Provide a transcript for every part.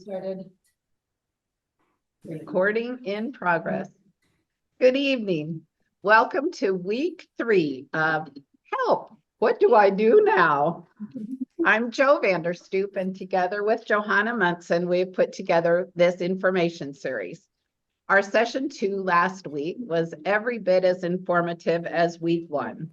Started. Recording in progress. Good evening. Welcome to week 3 of Help. What do I do now? I'm Vander, Stoep, and together with Johanna Munson, we've put together this information series. Our session 2 last week was every bit as informative as week 1.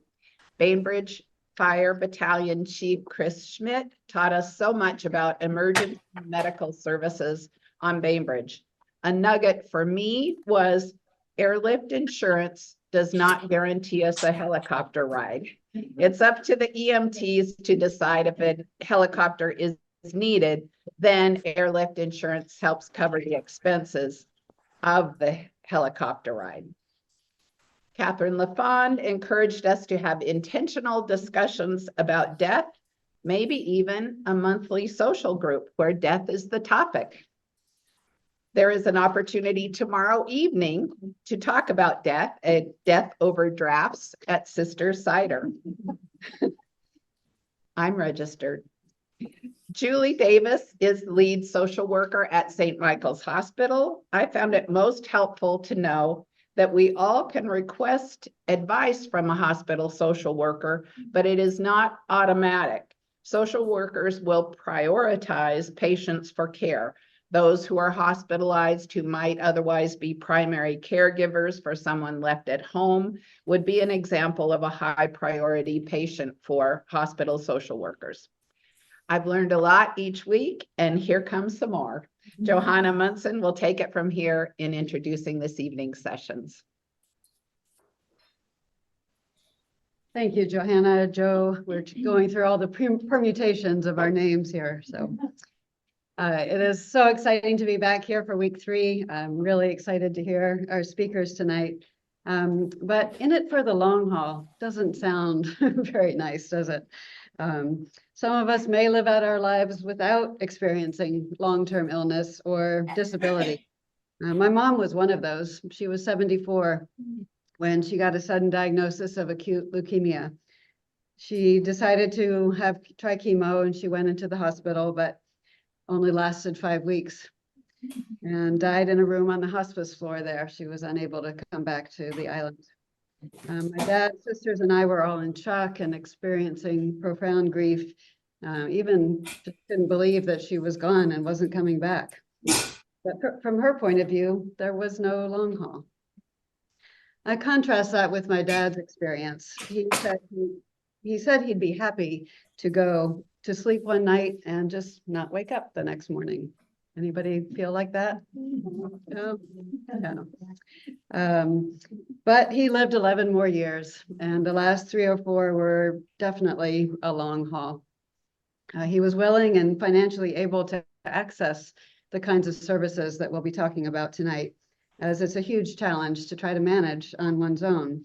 Bainbridge Fire Battalion Chief Chris Schmidt taught us so much about emergency medical services on Bainbridge. A nugget for me was airlift insurance does not guarantee us a helicopter ride. It's up to the EMTs to decide if a helicopter is needed, then airlift insurance helps cover the expenses of the helicopter ride. Catherine LaFond encouraged us to have intentional discussions about death, maybe even a monthly social group where death is the topic. There is an opportunity tomorrow evening to talk about death at Death Overdrafts at Sister Cider. I'm registered. Julie Davis is the lead social worker at St. Michael's Hospital. I found it most helpful to know that we all can request advice from a hospital social worker, but it is not automatic. Social workers will prioritize patients for care. Those who are hospitalized, who might otherwise be primary caregivers for someone left at home, would be an example of a high priority patient for hospital social workers. I've learned a lot each week, and here comes some more. Johanna Munson will take it from here in introducing this evening's sessions. Thank you, Johanna. Joe, we're going through all the permutations of our names here. So it is so exciting to be back here for week 3. I'm really excited to hear our speakers tonight. But in it for the long haul doesn't sound very nice, does it? Some of us may live out our lives without experiencing long-term illness or disability. My mom was one of those. She was 74 when she got a sudden diagnosis of acute leukemia. She decided to try chemo, and she went into the hospital, but only lasted 5 weeks and died in a room on the hospice floor there. She was unable to come back to the island. My dad, sisters, and I were all in shock and experiencing profound grief. Even just couldn't believe that she was gone and wasn't coming back. But from her point of view, there was no long haul. I contrast that with my dad's experience. He said he'd be happy to go to sleep one night and just not wake up the next morning. Anybody feel like that? No. But he lived 11 more years, and the last 3 or 4 were definitely a long haul. He was willing and financially able to access the kinds of services that we'll be talking about tonight, as it's a huge challenge to try to manage on one's own.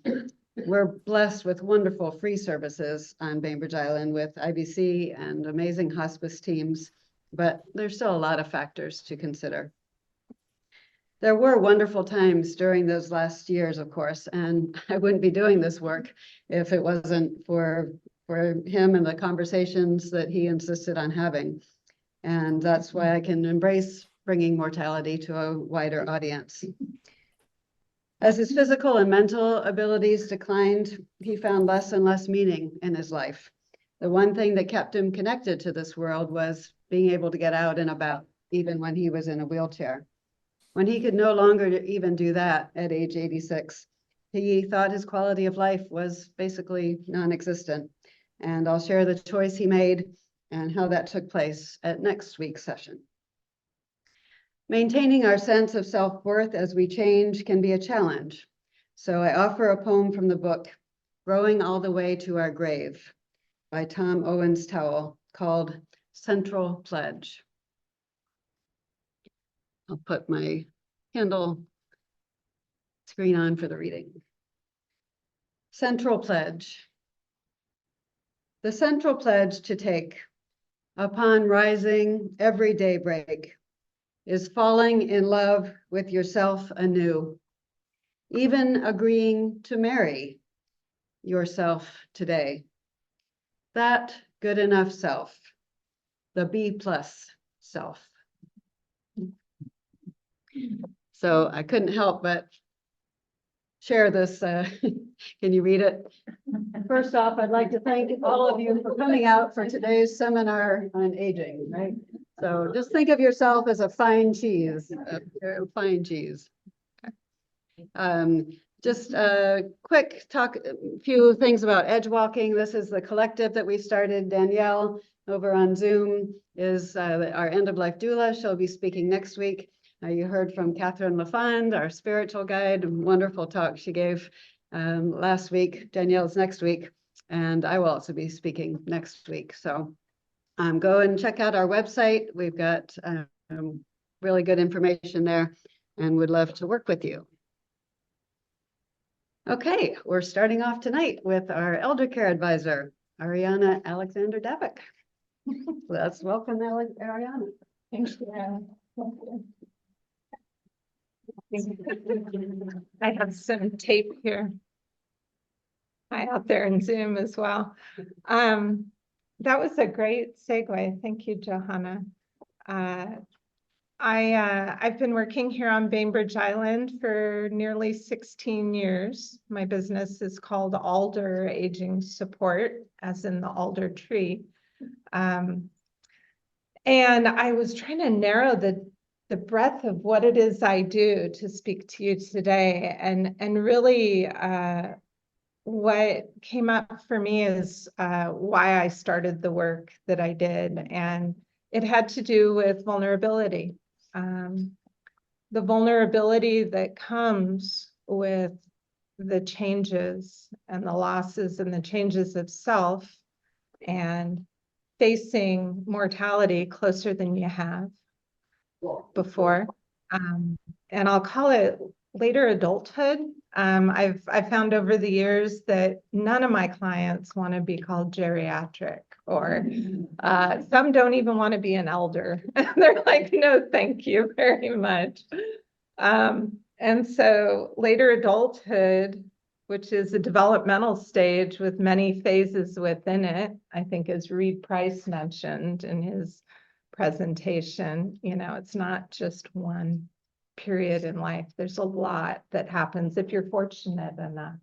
We're blessed with wonderful free services on Bainbridge Island with IBC and amazing hospice teams, but there's still a lot of factors to consider. There were wonderful times during those last years, of course, and I wouldn't be doing this work if it wasn't for him and the conversations that he insisted on having. And that's why I can embrace bringing mortality to a wider audience. As his physical and mental abilities declined, he found less and less meaning in his life. The one thing that kept him connected to this world was being able to get out and about, even when he was in a wheelchair. When he could no longer even do that at age 86, he thought his quality of life was basically non-existent. And I'll share the choice he made and how that took place at next week's session. Maintaining our sense of self-worth as we change can be a challenge. So I offer a poem from the book, Growing All the Way to Our Grave, by Tom Owens Towell, called Central Pledge. I'll put my Kindle screen on for the reading. Central Pledge. The central pledge to take upon rising every daybreak is falling in love with yourself anew, even agreeing to marry yourself today. That good enough self, the B+ self. So I couldn't help but share this. Can you read it? First off, I'd like to thank all of you for coming out for today's seminar on aging, right? So just think of yourself as a fine cheese, a fine cheese. Just a quick talk, a few things about edge walking. This is the collective that we started. Danielle over on Zoom is our end-of-life doula. She'll be speaking next week. You heard from Catherine LaFond, our spiritual guide, wonderful talk she gave last week. Danielle's next week, and I will also be speaking next week. So go and check out our website. We've got really good information there and would love to work with you. Okay, we're starting off tonight with our elder care advisor, Ariana Alexander-Davock. Let's welcome Ariana. Thanks, I have some tape here. Hi out there in Zoom as well. That was a great segue. Thank you, Johanna. I've been working here on Bainbridge Island for nearly 16 years. My business is called Alder Aging Support, as in the alder tree. And I was trying to narrow the breadth of what it is I do to speak to you today. And really what came up for me is why I started the work that I did. And it had to do with vulnerability. The vulnerability that comes with the changes and the losses and the changes of self and facing mortality closer than you have before. And I'll call it later adulthood. I've found over the years that none of my clients want to be called geriatric, or some don't even want to be an elder. They're like, no, thank you very much. And so later adulthood, which is a developmental stage with many phases within it, I think as Reed Price mentioned in his presentation, you know, it's not just one period in life. There's a lot that happens if you're fortunate enough.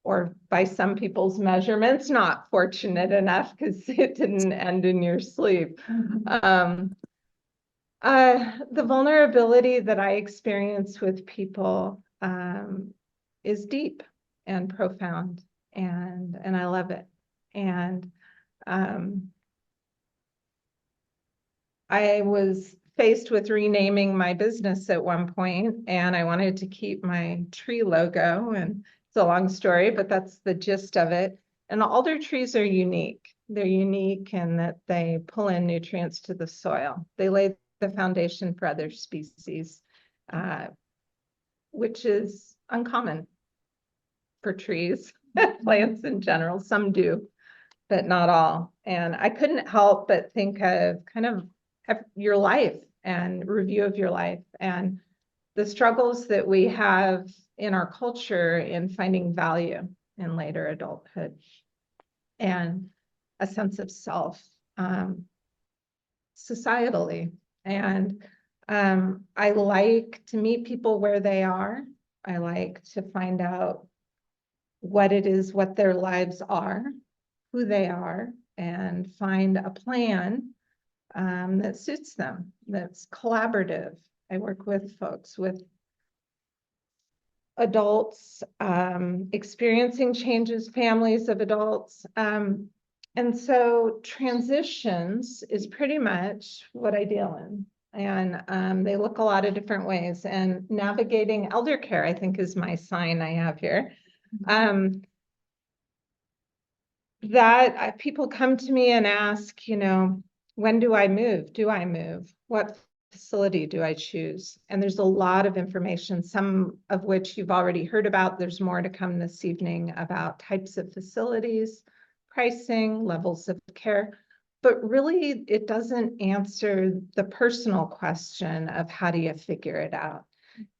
Or by some people's measurements, not fortunate enough because it didn't end in your sleep. The vulnerability that I experience with people is deep and profound, and I love it. And I was faced with renaming my business at one point, and I wanted to keep my tree logo, and it's a long story, but that's the gist of it. And alder trees are unique. They're unique in that they pull in nutrients to the soil. They lay the foundation for other species, which is uncommon for trees, plants in general. Some do, but not all. And I couldn't help but think of kind of your life and review of your life and the struggles that we have in our culture in finding value in later adulthood and a sense of self societally. And I like to meet people where they are. I like to find out what it is, what their lives are, who they are, and find a plan that suits them, that's collaborative. I work with folks, with adults experiencing changes, families of adults. And so transitions is pretty much what I deal in. And they look a lot of different ways. And navigating elder care, I think, is my sign I have here. That people come to me and ask, you know, when do I move? Do I move? What facility do I choose? And there's a lot of information, some of which you've already heard about. There's more to come this evening about types of facilities, pricing, levels of care. But really, it doesn't answer the personal question of how do you figure it out?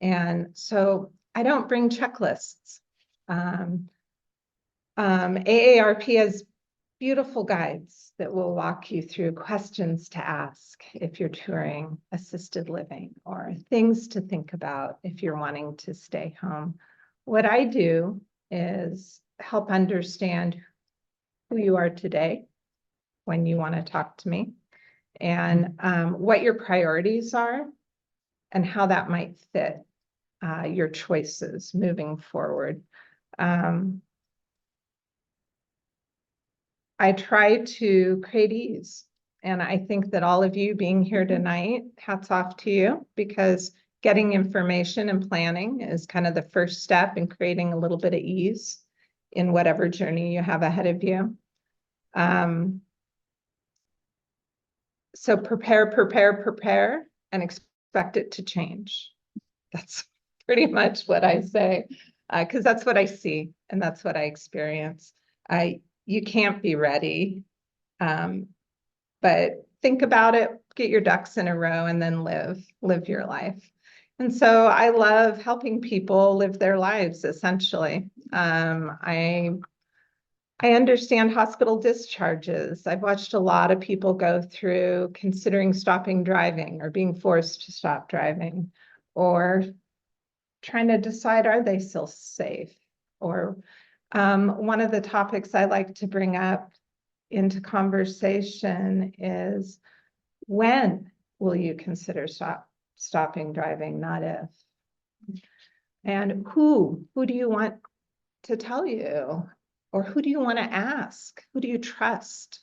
And so I don't bring checklists. AARP has beautiful guides that will walk you through questions to ask if you're touring assisted living, or things to think about if you're wanting to stay home. What I do is help understand who you are today when you want to talk to me, and what your priorities are and how that might fit your choices moving forward. I try to create ease. And I think that all of you being here tonight, hats off to you, because getting information and planning is kind of the first step in creating a little bit of ease in whatever journey you have ahead of you. So prepare, and expect it to change. That's pretty much what I say, because that's what I see and that's what I experience. You can't be ready, but think about it, get your ducks in a row, and then live your life. And so I love helping people live their lives, essentially. I understand hospital discharges. I've watched a lot of people go through considering stopping driving or being forced to stop driving, or trying to decide, are they still safe? Or one of the topics I like to bring up into conversation is, when will you consider stopping driving, not if? And who do you want to tell you? Or who do you want to ask? Who do you trust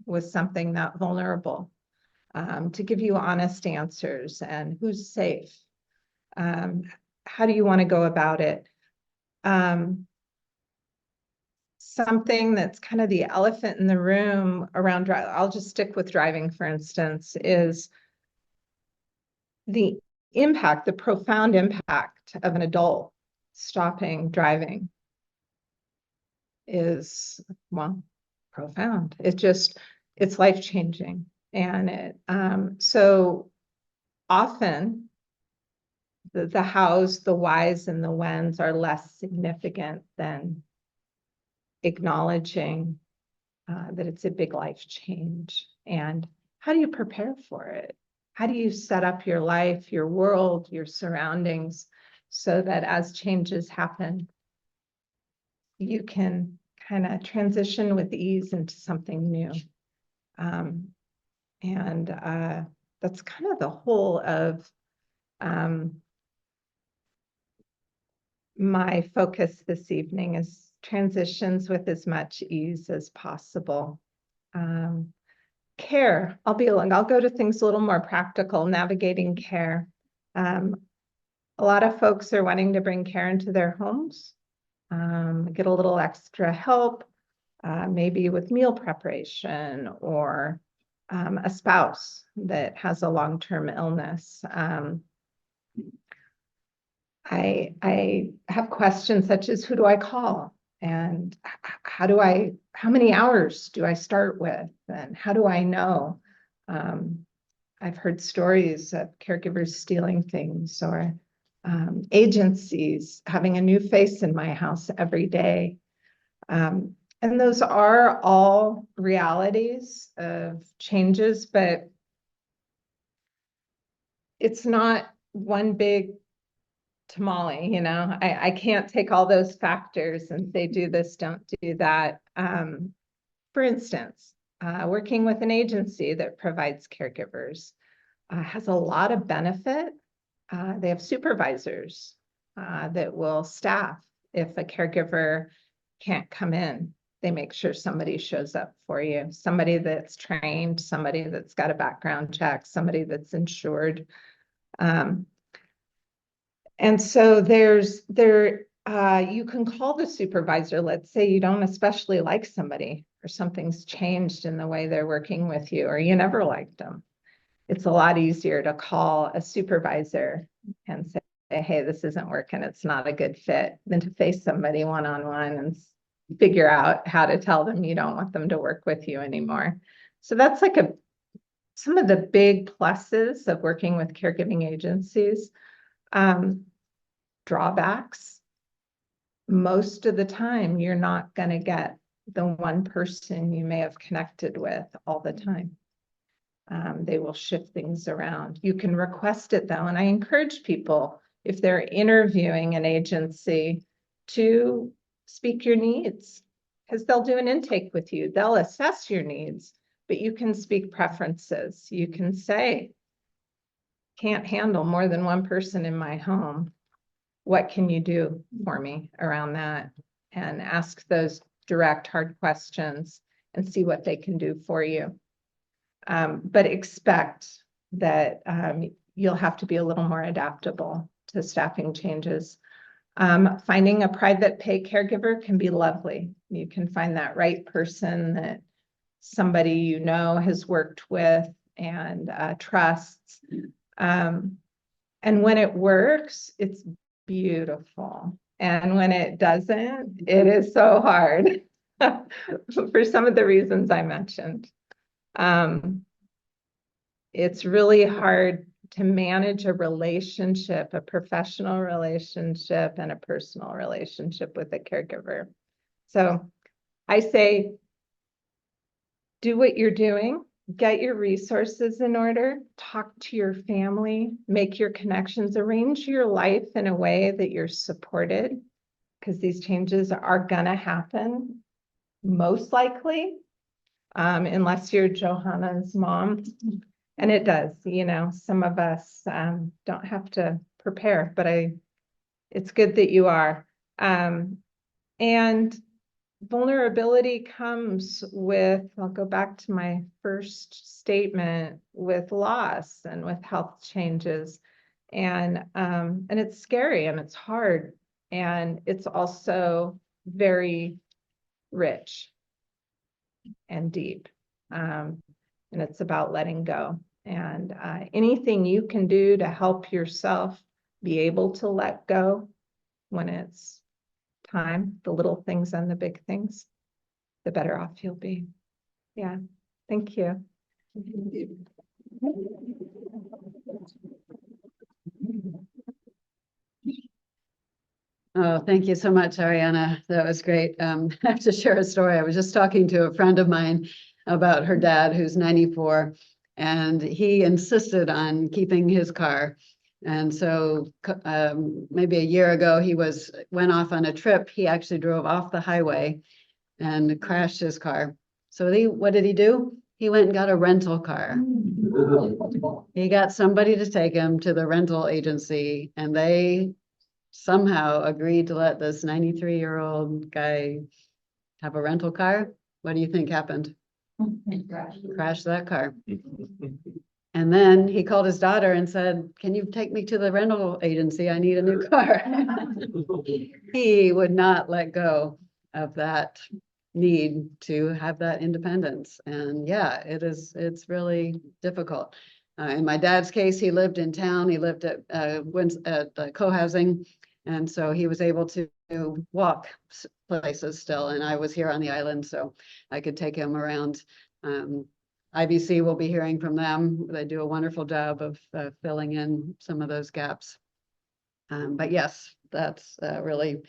with something that vulnerable, to give you honest answers? And who's safe? How do you want to go about it? Something that's kind of the elephant in the room around driving, I'll just stick with driving, for instance, is the impact, the profound impact of an adult stopping driving is, well, profound. It's life-changing. And so often the hows, the whys, and the whens are less significant than acknowledging that it's a big life change. And how do you prepare for it? How do you set up your life, your world, your surroundings, so that as changes happen, you can kind of transition with ease into something new? That's kind of the whole of my focus this evening, is transitions with as much ease as possible. Care, I'll go to things a little more practical, navigating care. A lot of folks are wanting to bring care into their homes, get a little extra help, maybe with meal preparation, or a spouse that has a long-term illness. I have questions such as, who do I call? And how many hours do I start with? And how do I know? I've heard stories of caregivers stealing things, or agencies having a new face in my house every day. And those are all realities of changes, but it's not one big tamale, you know. I can't take all those factors and say, do this, don't do that. For instance, working with an agency that provides caregivers has a lot of benefit. They have supervisors that will staff if a caregiver can't come in. They make sure somebody shows up for you, somebody that's trained, somebody that's got a background check, somebody that's insured. And so you can call the supervisor. Let's say you don't especially like somebody, or something's changed in the way they're working with you, or you never liked them. It's a lot easier to call a supervisor and say, hey, this isn't working, it's not a good fit, than to face somebody one-on-one and figure out how to tell them you don't want them to work with you anymore. So that's like some of the big pluses of working with caregiving agencies. Drawbacks, most of the time you're not going to get the one person you may have connected with all the time. They will shift things around. You can request it though, and I encourage people, if they're interviewing an agency, to speak your needs, because they'll do an intake with you. They'll assess your needs, but you can speak preferences. You can say, can't handle more than one person in my home. What can you do for me around that? And ask those direct, hard questions and see what they can do for you. But expect that you'll have to be a little more adaptable to staffing changes. Finding a private pay caregiver can be lovely. You can find that right person that somebody you know has worked with and trusts. And when it works, it's beautiful. And when it doesn't, it is so hard for some of the reasons I mentioned. It's really hard to manage a relationship, a professional relationship and a personal relationship with a caregiver. So I say, do what you're doing, get your resources in order, talk to your family, make your connections, arrange your life in a way that you're supported, because these changes are gonna happen, most likely, unless you're Johanna's mom. And it does, you know, some of us don't have to prepare, but it's good that you are. And vulnerability comes with, I'll go back to my first statement, with loss and with health changes. And it's scary and it's hard. And it's also very rich and deep. And it's about letting go. And anything you can do to help yourself be able to let go when it's time, the little things and the big things, the better off you'll be. Yeah, thank you. Oh, thank you so much, Ariana. That was great. I have to share a story. I was just talking to a friend of mine about her dad, who's 94, and he insisted on keeping his car. And so maybe a year ago, he went off on a trip. He actually drove off the highway and crashed his car. So what did he do? He went and got a rental car. He got somebody to take him to the rental agency, and they somehow agreed to let this 93-year-old guy have a rental car. What do you think happened? Crashed that car. And then he called his daughter and said, can you take me to the rental agency? I need a new car. He would not let go of that need to have that independence. And yeah, it's really difficult. In my dad's case, he lived in town. He lived at co-housing. And so he was able to walk places still. And I was here on the island, so I could take him around. IBC will be hearing from them. They do a wonderful job of filling in some of those gaps. But yes, that's really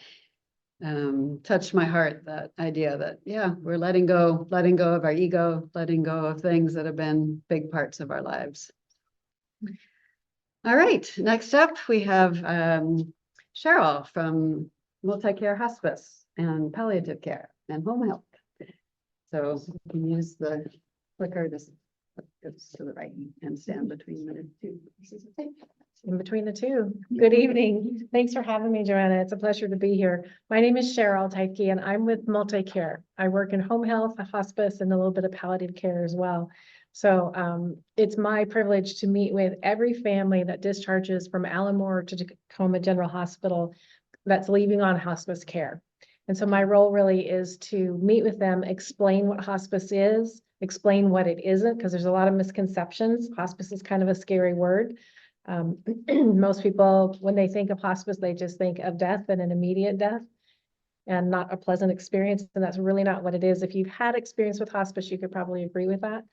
touched my heart, that idea that, yeah, we're letting go of our ego, letting go of things that have been big parts of our lives. All right, next up, we have Cheryl from Multicare Hospice and Palliative Care and Home Health. So you can use the clicker to go to the right and stand between the two pieces of tape. In between the two. Good evening. Thanks for having me, Johanna. It's a pleasure to be here. My name is Cheryl Tiefke, and I'm with Multicare. I work in home health, hospice, and a little bit of palliative care as well. So it's my privilege to meet with every family that discharges from Allen-Moore to Tacoma General Hospital that's leaving on hospice care. And so my role really is to meet with them, explain what hospice is, explain what it isn't, because there's a lot of misconceptions. Hospice is kind of a scary word. Most people, when they think of hospice, they just think of death and an immediate death and not a pleasant experience. And that's really not what it is. If you've had experience with hospice, you could probably agree with that.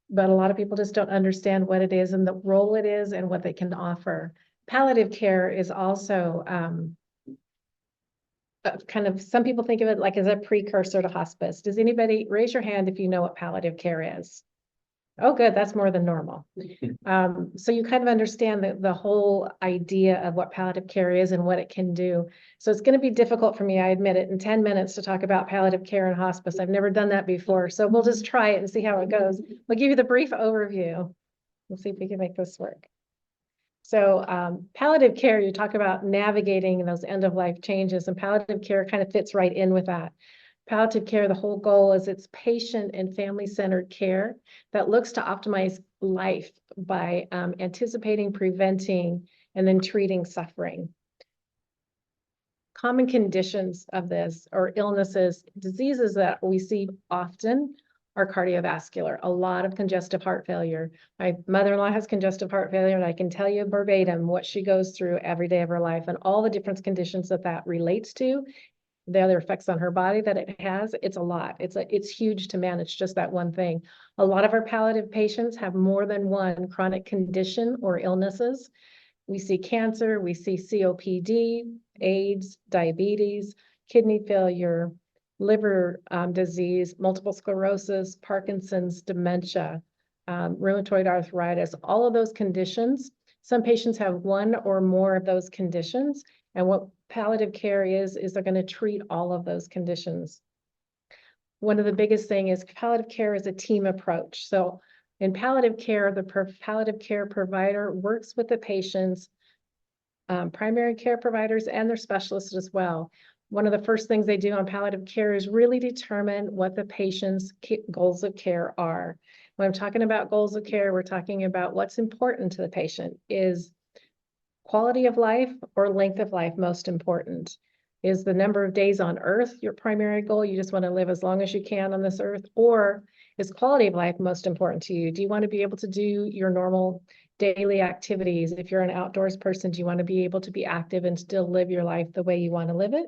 But a lot of people just don't understand what it is and the role it is and what they can offer. Palliative care is also kind of, some people think of it like as a precursor to hospice. Does anybody raise your hand if you know what palliative care is? Oh, good. That's more than normal. So you kind of understand the whole idea of what palliative care is and what it can do. So it's going to be difficult for me, I admit it, in 10 minutes to talk about palliative care and hospice. I've never done that before. So we'll just try it and see how it goes. We'll give you the brief overview. We'll see if we can make this work. So palliative care, you talk about navigating those end-of-life changes, and palliative care kind of fits right in with that. Palliative care, the whole goal is it's patient and family-centered care that looks to optimize life by anticipating, preventing, and then treating suffering. Common conditions of this, or illnesses, diseases that we see often are cardiovascular, a lot of congestive heart failure. My mother-in-law has congestive heart failure, and I can tell you verbatim what she goes through every day of her life and all the different conditions that relates to, the other effects on her body that it has. It's a lot. It's huge to manage just that one thing. A lot of our palliative patients have more than one chronic condition or illnesses. We see cancer, we see COPD, AIDS, diabetes, kidney failure, liver disease, multiple sclerosis, Parkinson's, dementia, rheumatoid arthritis, all of those conditions. Some patients have one or more of those conditions. And what palliative care is they're going to treat all of those conditions. One of the biggest things is palliative care is a team approach. So in palliative care, the palliative care provider works with the patients, primary care providers, and their specialists as well. One of the first things they do on palliative care is really determine what the patient's goals of care are. When I'm talking about goals of care, we're talking about what's important to the patient. Is quality of life or length of life most important? Is the number of days on earth your primary goal? You just want to live as long as you can on this earth? Or is quality of life most important to you? Do you want to be able to do your normal daily activities? If you're an outdoors person, do you want to be able to be active and still live your life the way you want to live it?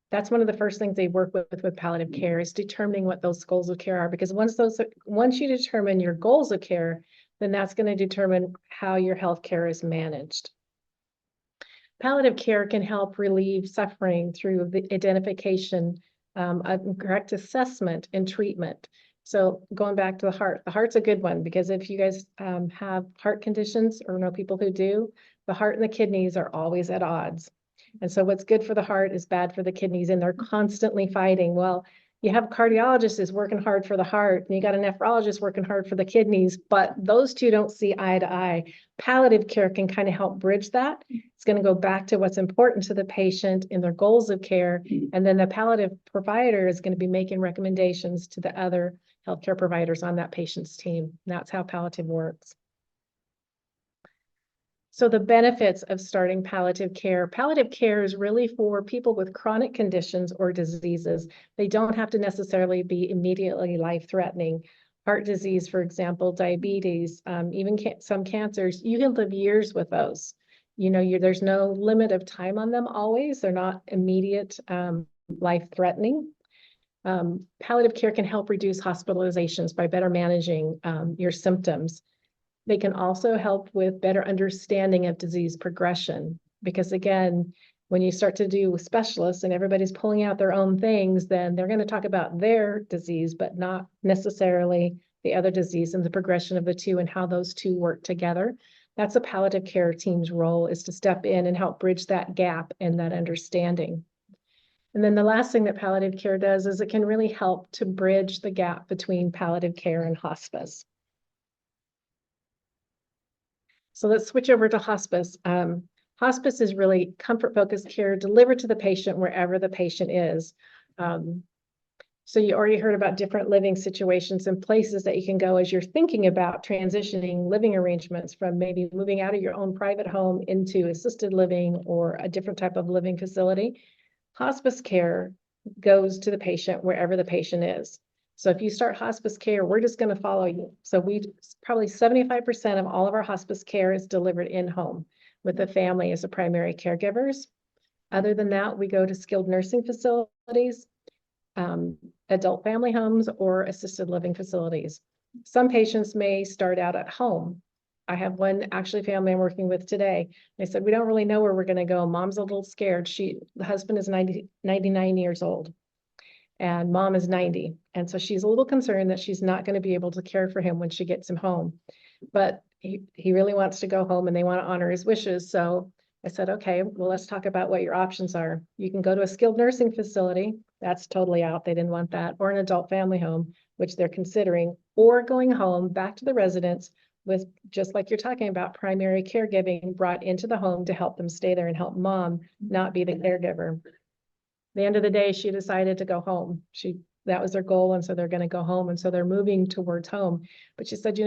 That's one of the first things they work with palliative care, is determining what those goals of care are. Because once you determine your goals of care, then that's going to determine how your health care is managed. Palliative care can help relieve suffering through the identification, correct assessment, and treatment. So going back to the heart's a good one, because if you guys have heart conditions or know people who do, the heart and the kidneys are always at odds. And so what's good for the heart is bad for the kidneys, and they're constantly fighting. Well, you have cardiologists working hard for the heart, and you got a nephrologist working hard for the kidneys, but those two don't see eye to eye. Palliative care can kind of help bridge that. It's going to go back to what's important to the patient in their goals of care, and then the palliative provider is going to be making recommendations to the other healthcare providers on that patient's team. And that's how palliative works. So the benefits of starting palliative care is really for people with chronic conditions or diseases. They don't have to necessarily be immediately life-threatening. Heart disease, for example, diabetes, even some cancers, you can live years with those. You know, there's no limit of time on them always. They're not immediate life-threatening. Palliative care can help reduce hospitalizations by better managing your symptoms. They can also help with better understanding of disease progression, because again, when you start to do with specialists and everybody's pulling out their own things, then they're going to talk about their disease, but not necessarily the other disease, and the progression of the two and how those two work together. That's a palliative care team's role, is to step in and help bridge that gap and that understanding. And then the last thing that palliative care does is it can really help to bridge the gap between palliative care and hospice. So let's switch over to hospice. Hospice is really comfort-focused care delivered to the patient wherever the patient is. So you already heard about different living situations and places that you can go as you're thinking about transitioning living arrangements from maybe moving out of your own private home into assisted living or a different type of living facility. Hospice care goes to the patient wherever the patient is. So if you start hospice care, we're just going to follow you. So probably 75% of all of our hospice care is delivered in-home with the family as the primary caregivers. Other than that, we go to skilled nursing facilities, adult family homes, or assisted living facilities. Some patients may start out at home. I have one actually family I'm working with today. They said, we don't really know where we're going to go. Mom's a little scared. The husband is 99 years old and mom is 90. And so she's a little concerned that she's not going to be able to care for him when she gets him home. But he really wants to go home and they want to honor his wishes. So I said, okay, well, let's talk about what your options are. You can go to a skilled nursing facility. That's totally out. They didn't want that. Or an adult family home, which they're considering, or going home back to the residence with, just like you're talking about, primary caregiving brought into the home to help them stay there and help mom not be the caregiver. At the end of the day, she decided to go home. That was their goal. And so they're going to go home. And so they're moving towards home. But she said,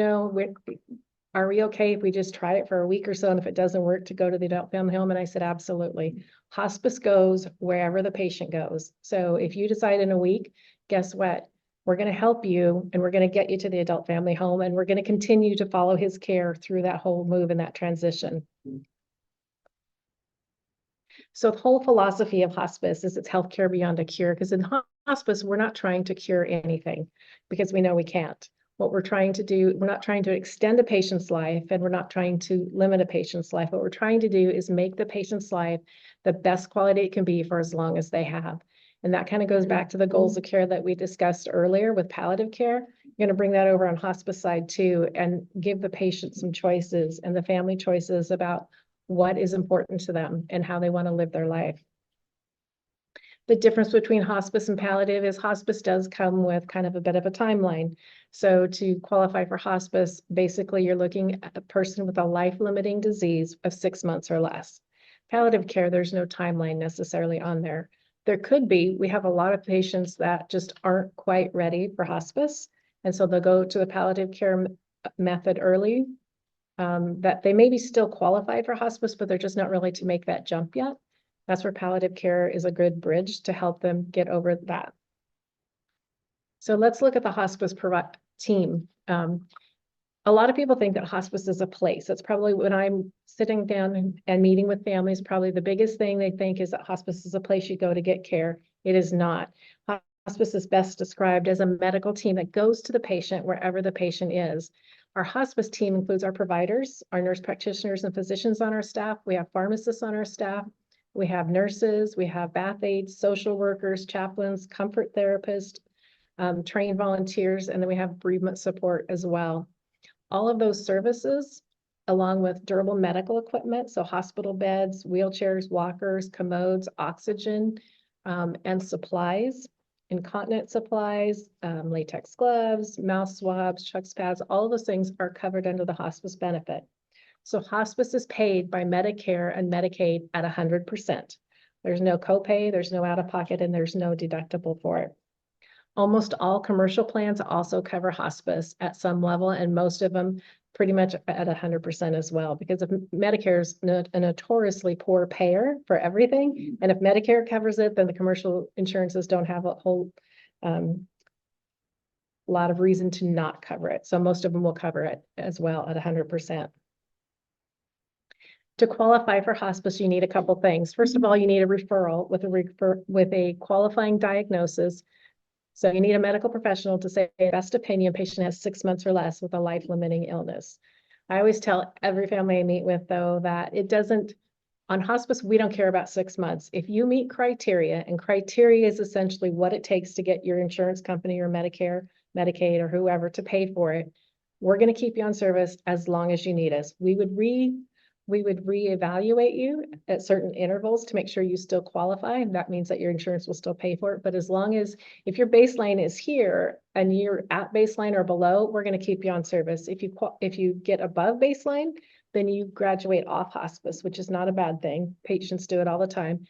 are we okay if we just try it for a week or so? And if it doesn't work, to go to the adult family home? And I said, absolutely. Hospice goes wherever the patient goes. So if you decide in a week, guess what? We're going to help you and we're going to get you to the adult family home and we're going to continue to follow his care through that whole move and that transition. So the whole philosophy of hospice is it's healthcare beyond a cure, because in hospice, we're not trying to cure anything because we know we can't. What we're trying to do, we're not trying to extend a patient's life and we're not trying to limit a patient's life. What we're trying to do is make the patient's life the best quality it can be for as long as they have. And that kind of goes back to the goals of care that we discussed earlier with palliative care. You're going to bring that over on hospice side too, and give the patient some choices and the family choices about what is important to them and how they want to live their life. The difference between hospice and palliative is hospice does come with kind of a bit of a timeline. So to qualify for hospice, basically you're looking at a person with a life-limiting disease of 6 months or less. Palliative care, there's no timeline necessarily on there. There could be. We have a lot of patients that just aren't quite ready for hospice. And so they'll go to the palliative care method early, that they may be still qualified for hospice, but they're just not ready to make that jump yet. That's where palliative care is a good bridge to help them get over that. So let's look at the hospice team. A lot of people think that hospice is a place. That's probably when I'm sitting down and meeting with families, probably the biggest thing they think is that hospice is a place you go to get care. It is not. Hospice is best described as a medical team that goes to the patient wherever the patient is. Our hospice team includes our providers, our nurse practitioners and physicians on our staff. We have pharmacists on our staff. We have nurses, we have bath aides, social workers, chaplains, comfort therapists, trained volunteers, and then we have bereavement support as well. All of those services, along with durable medical equipment, so hospital beds, wheelchairs, walkers, commodes, oxygen, and supplies, incontinence supplies, latex gloves, mouth swabs, Chuck's pads, all of those things are covered under the hospice benefit. So hospice is paid by Medicare and Medicaid at 100%. There's no copay, there's no out-of-pocket, and there's no deductible for it. Almost all commercial plans also cover hospice at some level, and most of them pretty much at 100% as well, because if Medicare is a notoriously poor payer for everything, and if Medicare covers it, then the commercial insurances don't have a whole lot of reason to not cover it. So most of them will cover it as well at 100%. To qualify for hospice, you need a couple things. First of all, you need a referral with a qualifying diagnosis. So you need a medical professional to say, best opinion, patient has 6 months or less with a life-limiting illness. I always tell every family I meet with, though, that on hospice, we don't care about 6 months. If you meet criteria, and criteria is essentially what it takes to get your insurance company or Medicare, Medicaid, or whoever to pay for it, we're going to keep you on service as long as you need us. We would reevaluate you at certain intervals to make sure you still qualify. And that means that your insurance will still pay for it. But as long as, if your baseline is here and you're at baseline or below, we're going to keep you on service. If you get above baseline, then you graduate off hospice, which is not a bad thing. Patients do it all the time.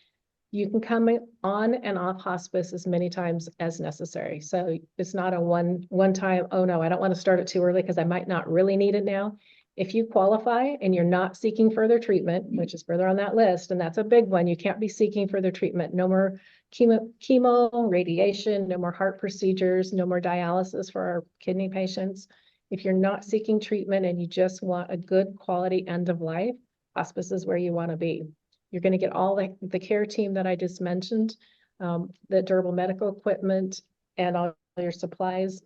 You can come on and off hospice as many times as necessary. So it's not a one time, oh no, I don't want to start it too early because I might not really need it now. If you qualify and you're not seeking further treatment, which is further on that list, and that's a big one, you can't be seeking further treatment. No more chemo, radiation, no more heart procedures, no more dialysis for our kidney patients. If you're not seeking treatment and you just want a good quality end of life, hospice is where you want to be. You're going to get all the care team that I just mentioned, the durable medical equipment and all your supplies.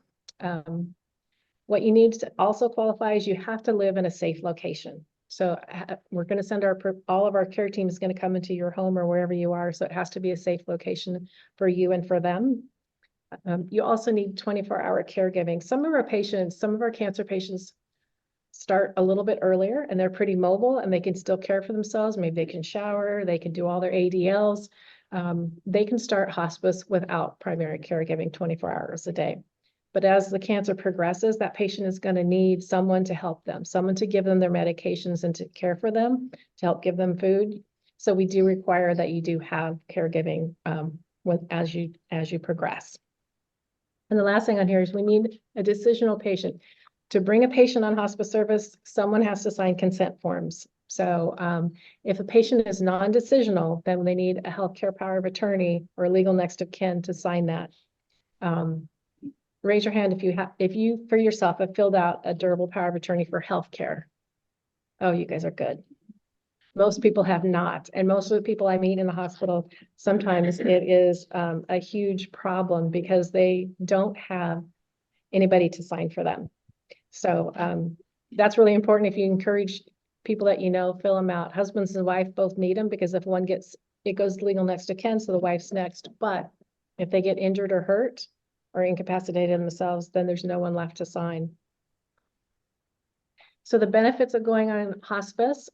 What you need to also qualify is you have to live in a safe location. So we're going to send all of our care team is going to come into your home or wherever you are. So it has to be a safe location for you and for them. You also need 24-hour caregiving. Some of our cancer patients start a little bit earlier and they're pretty mobile and they can still care for themselves. Maybe they can shower, they can do all their ADLs. They can start hospice without primary caregiving 24 hours a day. But as the cancer progresses, that patient is going to need someone to help them, someone to give them their medications and to care for them, to help give them food. So we do require that you do have caregiving as you progress. And the last thing on here is we need a decisional patient. To bring a patient on hospice service, someone has to sign consent forms. So if a patient is non-decisional, then they need a healthcare power of attorney or legal next of kin to sign that. Raise your hand if you for yourself have filled out a durable power of attorney for healthcare. Oh, you guys are good. Most people have not. And most of the people I meet in the hospital, sometimes it is a huge problem because they don't have anybody to sign for them. So that's really important. If you encourage people that you know, fill them out. Husbands and wife both need them because if one gets, it goes legal next to kin, so the wife's next. But if they get injured or hurt or incapacitated themselves, then there's no one left to sign. So the benefits of going on hospice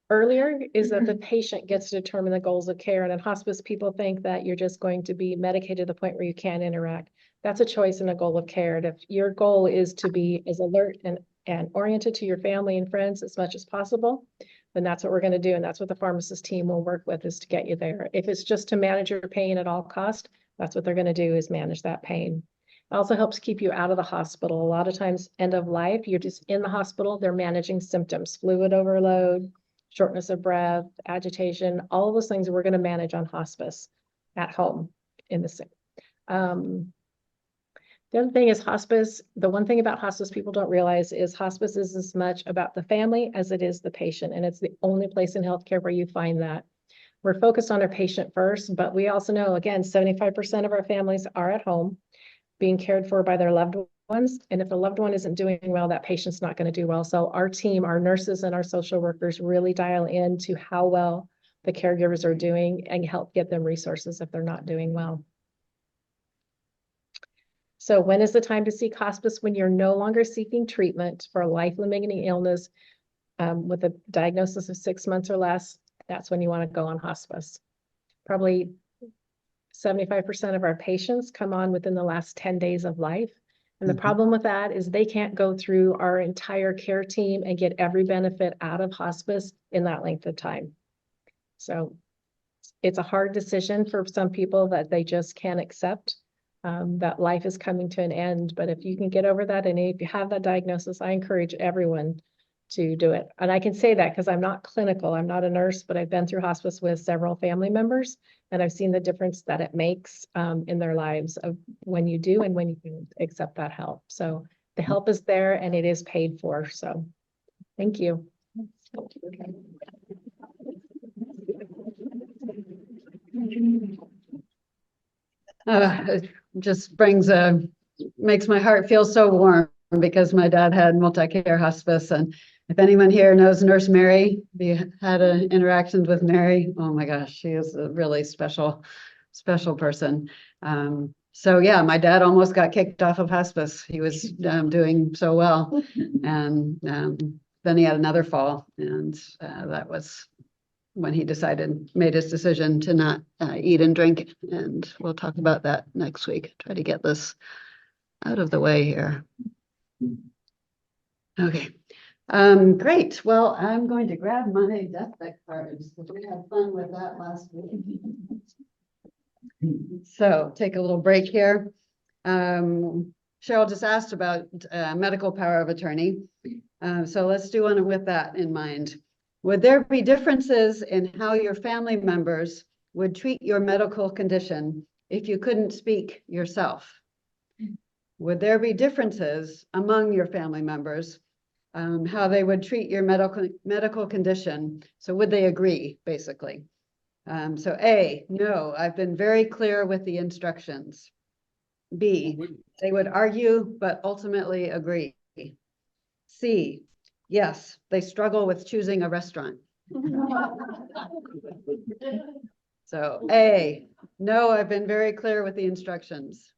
earlier is that the patient gets to determine the goals of care. And in hospice, people think that you're just going to be medicated to the point where you can't interact. That's a choice and a goal of care. And if your goal is to be as alert and oriented to your family and friends as much as possible, then that's what we're going to do. And that's what the pharmacist team will work with, is to get you there. If it's just to manage your pain at all cost, that's what they're going to do, is manage that pain. It also helps keep you out of the hospital. A lot of times, end of life, you're just in the hospital, they're managing symptoms, fluid overload, shortness of breath, agitation, all of those things we're going to manage on hospice at home in the sick. The other thing is hospice. The one thing about hospice people don't realize is hospice is as much about the family as it is the patient. And it's the only place in healthcare where you find that. We're focused on our patient first, but we also know, again, 75% of our families are at home being cared for by their loved ones. And if the loved one isn't doing well, that patient's not going to do well. So our team, our nurses and our social workers really dial into how well the caregivers are doing and help get them resources if they're not doing well. So when is the time to seek hospice? When you're no longer seeking treatment for a life-limiting illness with a diagnosis of 6 months or less, that's when you want to go on hospice. Probably 75% of our patients come on within the last 10 days of life. And the problem with that is they can't go through our entire care team and get every benefit out of hospice in that length of time. So it's a hard decision for some people that they just can't accept. That life is coming to an end. But if you can get over that, and if you have that diagnosis, I encourage everyone to do it. And I can say that because I'm not clinical, I'm not a nurse, but I've been through hospice with several family members, and I've seen the difference that it makes in their lives of when you do and when you can accept that help. So the help is there and it is paid for. So thank you. It just makes my heart feel so warm, because my dad had Multicare hospice. And if anyone here knows Nurse Mary, you had interactions with Mary, oh my gosh, she is a really special person. So yeah, my dad almost got kicked off of hospice. He was doing so well. And then he had another fall, and that was when he made his decision to not eat and drink. And we'll talk about that next week. Try to get this out of the way here. Okay, great. Well, I'm going to grab my deathbed cards, because we had fun with that last week. So take a little break here. Cheryl just asked about medical power of attorney. So let's do one with that in mind. Would there be differences in how your family members would treat your medical condition if you couldn't speak yourself? Would there be differences among your family members, how they would treat your medical condition? So would they agree, basically? So A, no, I've been very clear with the instructions. B, They would argue, but ultimately agree. C, yes, they struggle with choosing a restaurant. So A, no, I've been very clear with the instructions.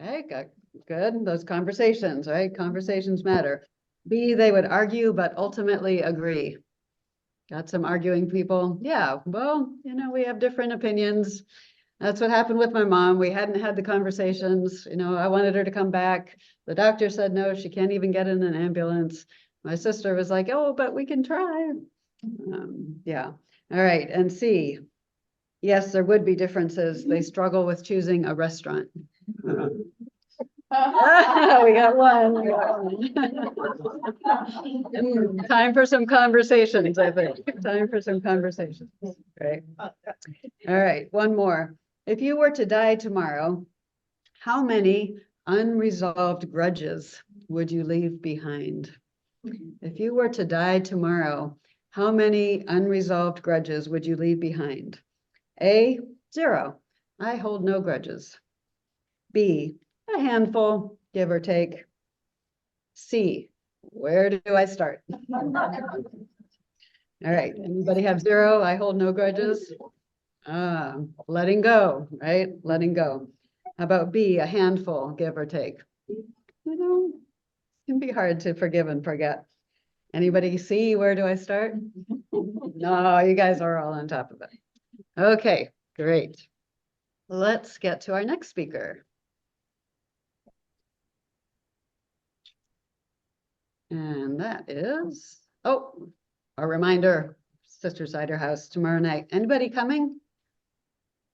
Okay, good. Those conversations, right? Conversations matter. B, they would argue, but ultimately agree. Got some arguing people. Yeah, well, we have different opinions. That's what happened with my mom. We hadn't had the conversations. I wanted her to come back. The doctor said no, she can't even get in an ambulance. My sister was like, oh, but we can try. Yeah. All right. And C, yes, there would be differences. They struggle with choosing a restaurant. We got one. Time for some conversations, I think. Time for some conversations. Right. All right. One more. If you were to die tomorrow, how many unresolved grudges would you leave behind? If you were to die tomorrow, how many unresolved grudges would you leave behind? A, 0. I hold no grudges. B, a handful, give or take. C, where do I start? All right, anybody have 0? I hold no grudges. Letting go, right? Letting go. How about B, a handful, give or take? It can be hard to forgive and forget. Anybody see where do I start? No, you guys are all on top of it. Okay, great. Let's get to our next speaker. And that is, a reminder, Sister Cider House tomorrow night. Anybody coming?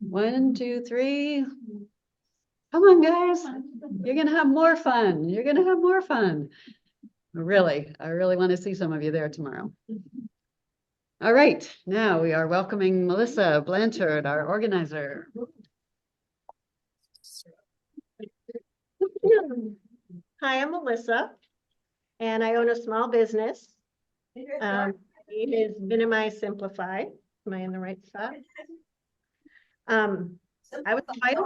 1, 2, 3. Come on, guys. You're gonna have more fun. You're gonna have more fun. Really, I really want to see some of you there tomorrow. All right, now we are welcoming Melissa Blanchard, our organizer. Hi, I'm Melissa, and I own a small business. It is Minimize Simplify. Am I in the right spot? I was invited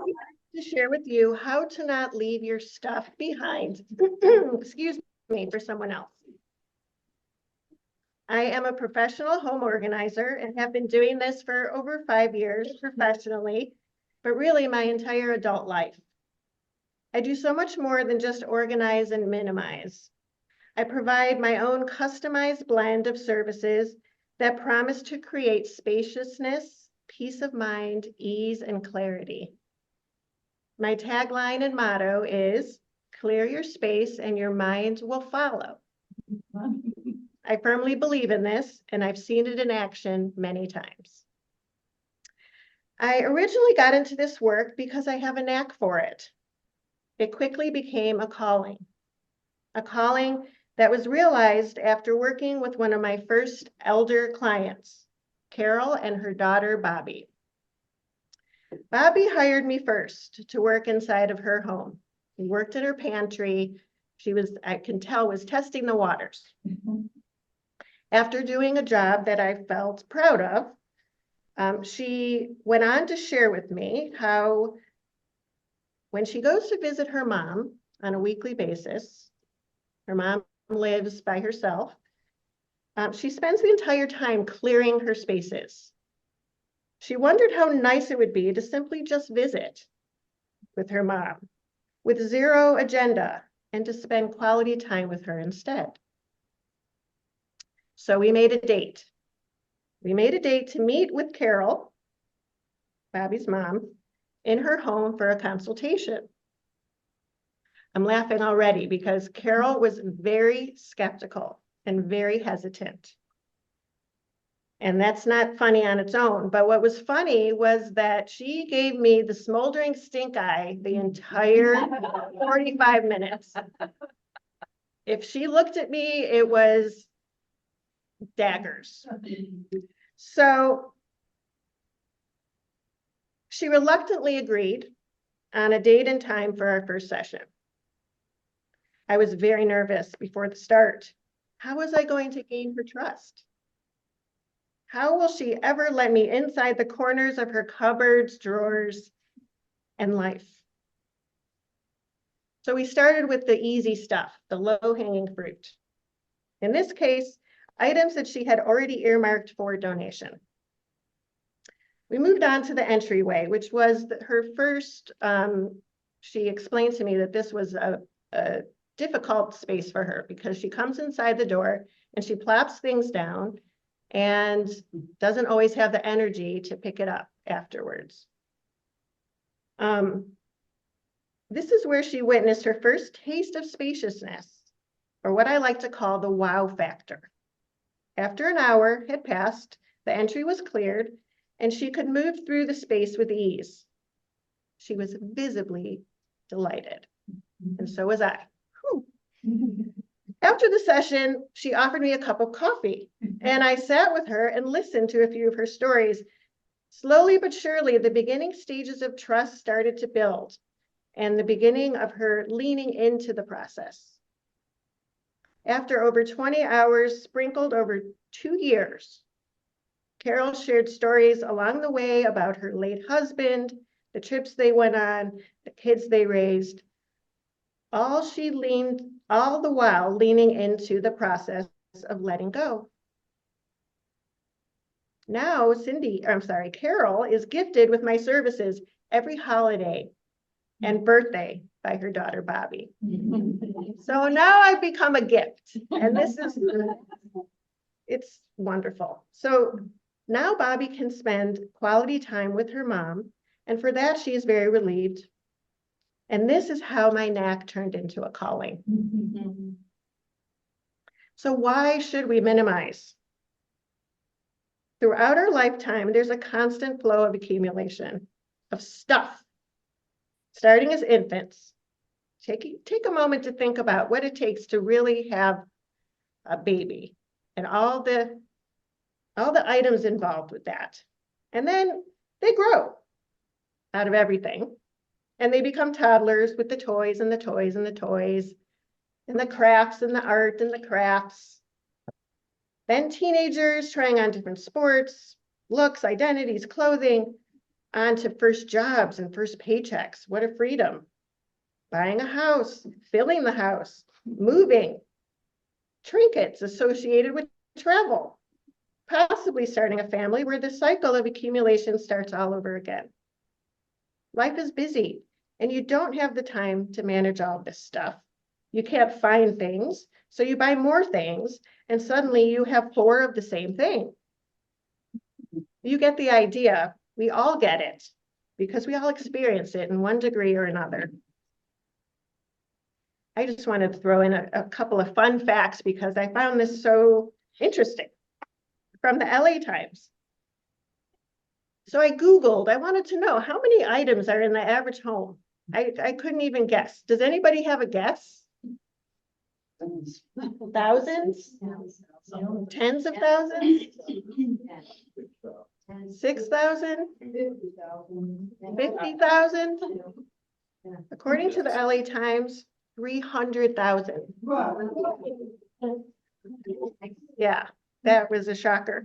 to share with you how to not leave your stuff behind, excuse me, for someone else. I am a professional home organizer and have been doing this for over 5 years professionally, but really my entire adult life. I do so much more than just organize and minimize. I provide my own customized blend of services that promise to create spaciousness, peace of mind, ease, and clarity. My tagline and motto is, clear your space and your mind will follow. I firmly believe in this, and I've seen it in action many times. I originally got into this work because I have a knack for it. It quickly became a calling that was realized after working with one of my first elder clients, Carol and her daughter, Bobby. Bobby hired me first to work inside of her home. We worked in her pantry. She was, I can tell, was testing the waters. After doing a job that I felt proud of, she went on to share with me how when she goes to visit her mom on a weekly basis, her mom lives by herself, she spends the entire time clearing her spaces. She wondered how nice it would be to simply just visit with her mom with zero agenda and to spend quality time with her instead. So we made a date. We made a date to meet with Carol, Bobby's mom, in her home for a consultation. I'm laughing already because Carol was very skeptical and very hesitant. And that's not funny on its own, but what was funny was that she gave me the smoldering stink eye the entire 45 minutes. If she looked at me, it was daggers. So she reluctantly agreed on a date and time for our first session. I was very nervous before the start. How was I going to gain her trust? How will she ever let me inside the corners of her cupboards, drawers, and life? So we started with the easy stuff, the low-hanging fruit. In this case, items that she had already earmarked for donation. We moved on to the entryway, which was her first, she explained to me that this was a difficult space for her because she comes inside the door and she plops things down and doesn't always have the energy to pick it up afterwards. This is where she witnessed her first taste of spaciousness, or what I like to call the wow factor. After an hour had passed, the entry was cleared, and she could move through the space with ease. She was visibly delighted, and so was I. Whew. After the session, she offered me a cup of coffee, and I sat with her and listened to a few of her stories. Slowly but surely, the beginning stages of trust started to build, and the beginning of her leaning into the process. After over 20 hours sprinkled over 2 years, Carol shared stories along the way about her late husband, the trips they went on, the kids they raised, all the while leaning into the process of letting go. Now, Carol is gifted with my services every holiday and birthday by her daughter, Bobby. So now I've become a gift, and it's wonderful. So now Bobby can spend quality time with her mom, and for that, she is very relieved. And this is how my knack turned into a calling. So why should we minimize? Throughout our lifetime, there's a constant flow of accumulation of stuff, starting as infants. Take a moment to think about what it takes to really have a baby and all the items involved with that. And then they grow out of everything. And they become toddlers with the toys and the toys and the toys and the crafts and the art and the crafts. Then teenagers trying on different sports, looks, identities, clothing, on to first jobs and first paychecks. What a freedom. Buying a house, filling the house, moving, trinkets associated with travel, possibly starting a family where the cycle of accumulation starts all over again. Life is busy, and you don't have the time to manage all this stuff. You can't find things, so you buy more things, and suddenly you have 4 of the same thing. You get the idea. We all get it, because we all experience it in one degree or another. I just wanted to throw in a couple of fun facts because I found this so interesting from the LA Times. So I Googled, I wanted to know how many items are in the average home. I couldn't even guess. Does anybody have a guess? Thousands? Tens of thousands? 6,000? 50,000? According to the LA Times, 300,000. Yeah, that was a shocker.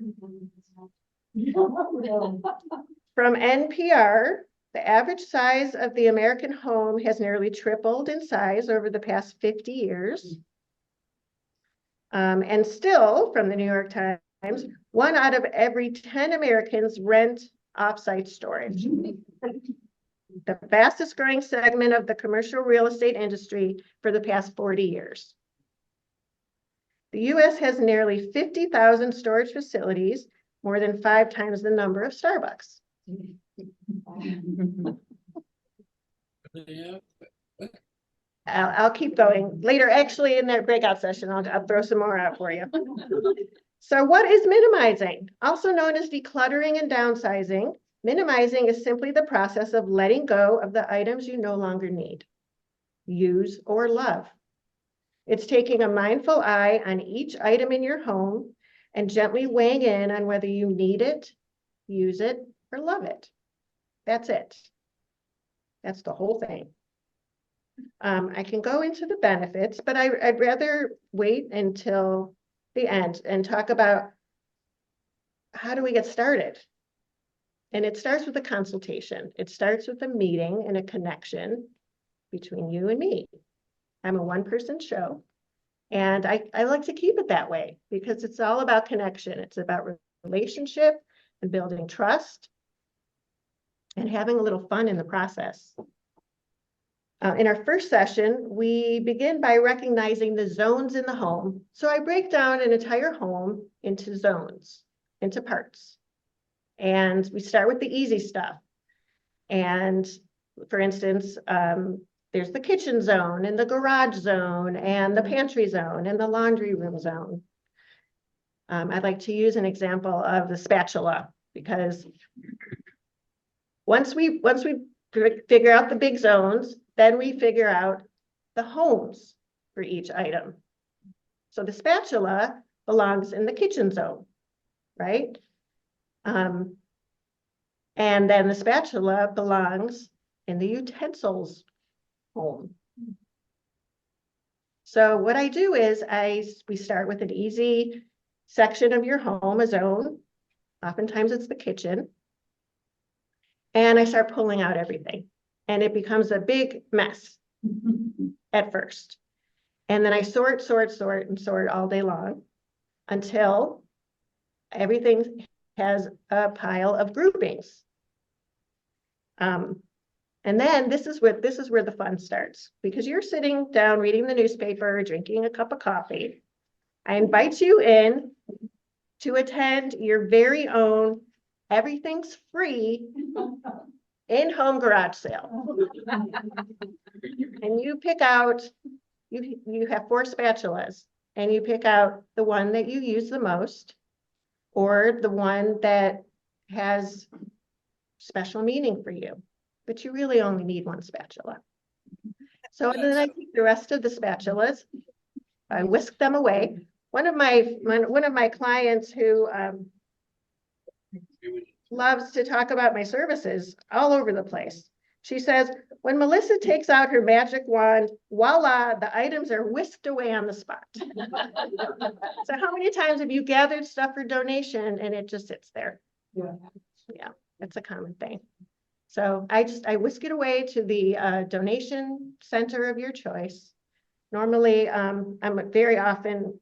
From NPR, the average size of the American home has nearly tripled in size over the past 50 years. And still, from the New York Times, 1 out of every 10 Americans rent offsite storage. The fastest growing segment of the commercial real estate industry for the past 40 years. The US has nearly 50,000 storage facilities, more than 5 times the number of Starbucks. I'll keep going later. Actually, in that breakout session, I'll throw some more out for you. So what is minimizing? Also known as decluttering and downsizing, minimizing is simply the process of letting go of the items you no longer need, use, or love. It's taking a mindful eye on each item in your home and gently weighing in on whether you need it, use it, or love it. That's it. That's the whole thing. I can go into the benefits, but I'd rather wait until the end and talk about how do we get started? And it starts with a consultation. It starts with a meeting and a connection between you and me. I'm a one-person show. And I like to keep it that way because it's all about connection. It's about relationship and building trust and having a little fun in the process. In our first session, we begin by recognizing the zones in the home. So I break down an entire home into zones, into parts. And we start with the easy stuff. And for instance, there's the kitchen zone and the garage zone and the pantry zone and the laundry room zone. I'd like to use an example of the spatula because once we figure out the big zones, then we figure out the homes for each item. So the spatula belongs in the kitchen zone, right? And then the spatula belongs in the utensils home. So what I do is we start with an easy section of your home, a zone. Oftentimes it's the kitchen. And I start pulling out everything. And it becomes a big mess at first. And then I sort all day long until everything has a pile of groupings. And then this is where the fun starts, because you're sitting down reading the newspaper, drinking a cup of coffee. I invite you in to attend your very own Everything's Free in-home garage sale. And you pick out, you have 4 spatulas, and you pick out the one that you use the most, or the one that has special meaning for you, but you really only need 1 spatula. So then I take the rest of the spatulas, I whisk them away. One of my clients who loves to talk about my services all over the place. She says, when Melissa takes out her magic wand, voila, the items are whisked away on the spot. So how many times have you gathered stuff for donation and it just sits there? Yeah, it's a common thing. So I whisk it away to the donation center of your choice. Normally, I'm very often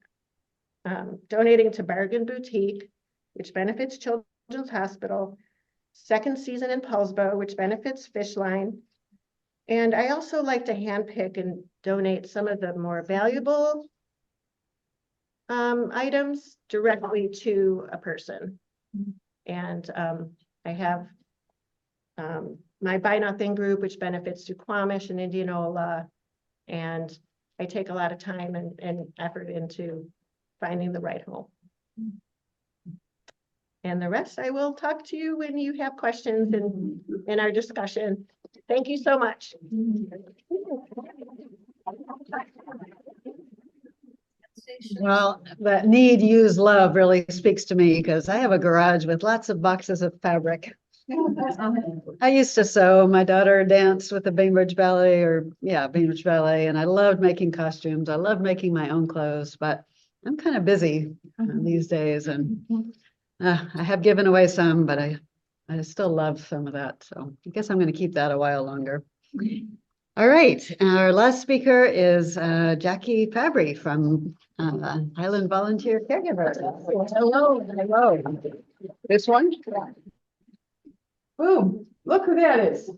donating to Bargain Boutique, which benefits Children's Hospital, Second Season in Poulsbo, which benefits Fishline. And I also like to handpick and donate some of the more valuable items directly to a person. And I have my Buy Nothing group, which benefits Suquamish and Indianola. And I take a lot of time and effort into finding the right home. And the rest, I will talk to you when you have questions in our discussion. Thank you so much. Well, that need, use, love really speaks to me because I have a garage with lots of boxes of fabric. I used to sew. My daughter danced with the Bainbridge Ballet, Bainbridge Ballet, and I loved making costumes. I loved making my own clothes, but I'm kind of busy these days, and I have given away some, but I still love some of that. So I guess I'm going to keep that a while longer. All right, our last speaker is Jackie Fabbri from Highland Volunteer Caregivers. Hello. This one? Boom, look who that is.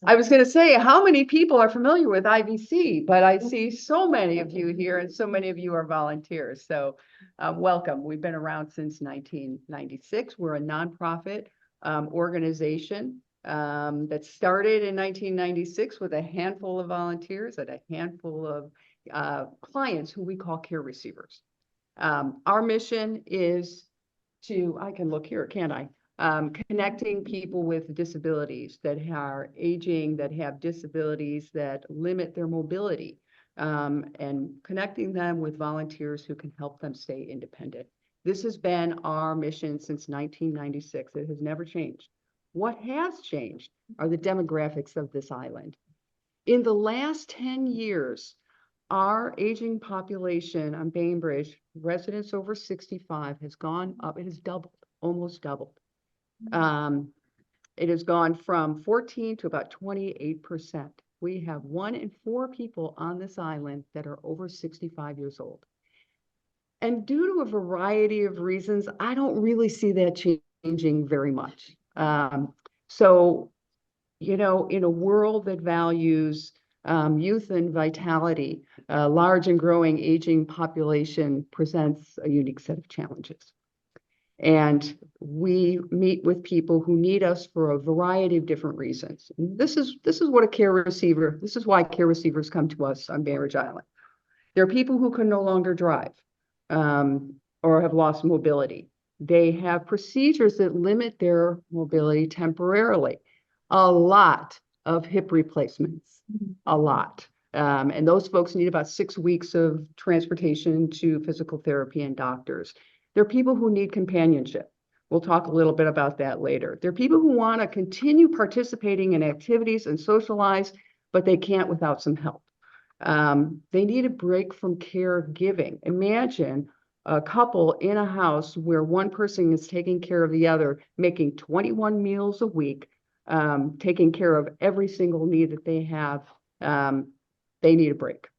I was going to say, how many people are familiar with IVC, but I see so many of you here and so many of you are volunteers. So welcome. We've been around since 1996. We're a nonprofit organization that started in 1996 with a handful of volunteers and a handful of clients who we call care receivers. Our mission is to, I can look here, can't I? Connecting people with disabilities that are aging, that have disabilities that limit their mobility, and connecting them with volunteers who can help them stay independent. This has been our mission since 1996. It has never changed. What has changed are the demographics of this island. In the last 10 years, our aging population on Bainbridge, residents over 65, has gone up. It has doubled, almost doubled. It has gone from 14 to about 28%. We have 1 in 4 people on this island that are over 65 years old. And due to a variety of reasons, I don't really see that changing very much. So, you know, in a world that values youth and vitality, a large and growing aging population presents a unique set of challenges. And we meet with people who need us for a variety of different reasons. And this is what a care receiver, this is why care receivers come to us on Bainbridge Island. There are people who can no longer drive or have lost mobility. They have procedures that limit their mobility temporarily. A lot of hip replacements, a lot. And those folks need about 6 weeks of transportation to physical therapy and doctors. There are people who need companionship. We'll talk a little bit about that later. There are people who want to continue participating in activities and socialize, but they can't without some help. They need a break from caregiving. Imagine a couple in a house where one person is taking care of the other, making 21 meals a week, taking care of every single need that they have. They need a break.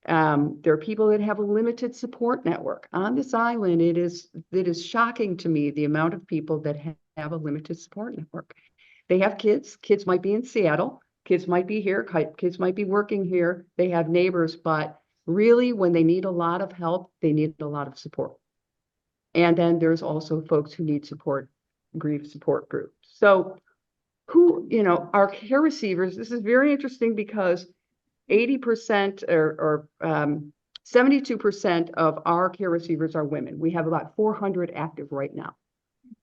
There are people that have a limited support network. On this island, it is shocking to me the amount of people that have a limited support network. They have kids. Kids might be in Seattle. Kids might be here. Kids might be working here. They have neighbors, but really when they need a lot of help, they need a lot of support. And then there's also folks who need support, grief support groups. So who, you know, our care receivers, this is very interesting because 80% or 72% of our care receivers are women. We have about 400 active right now.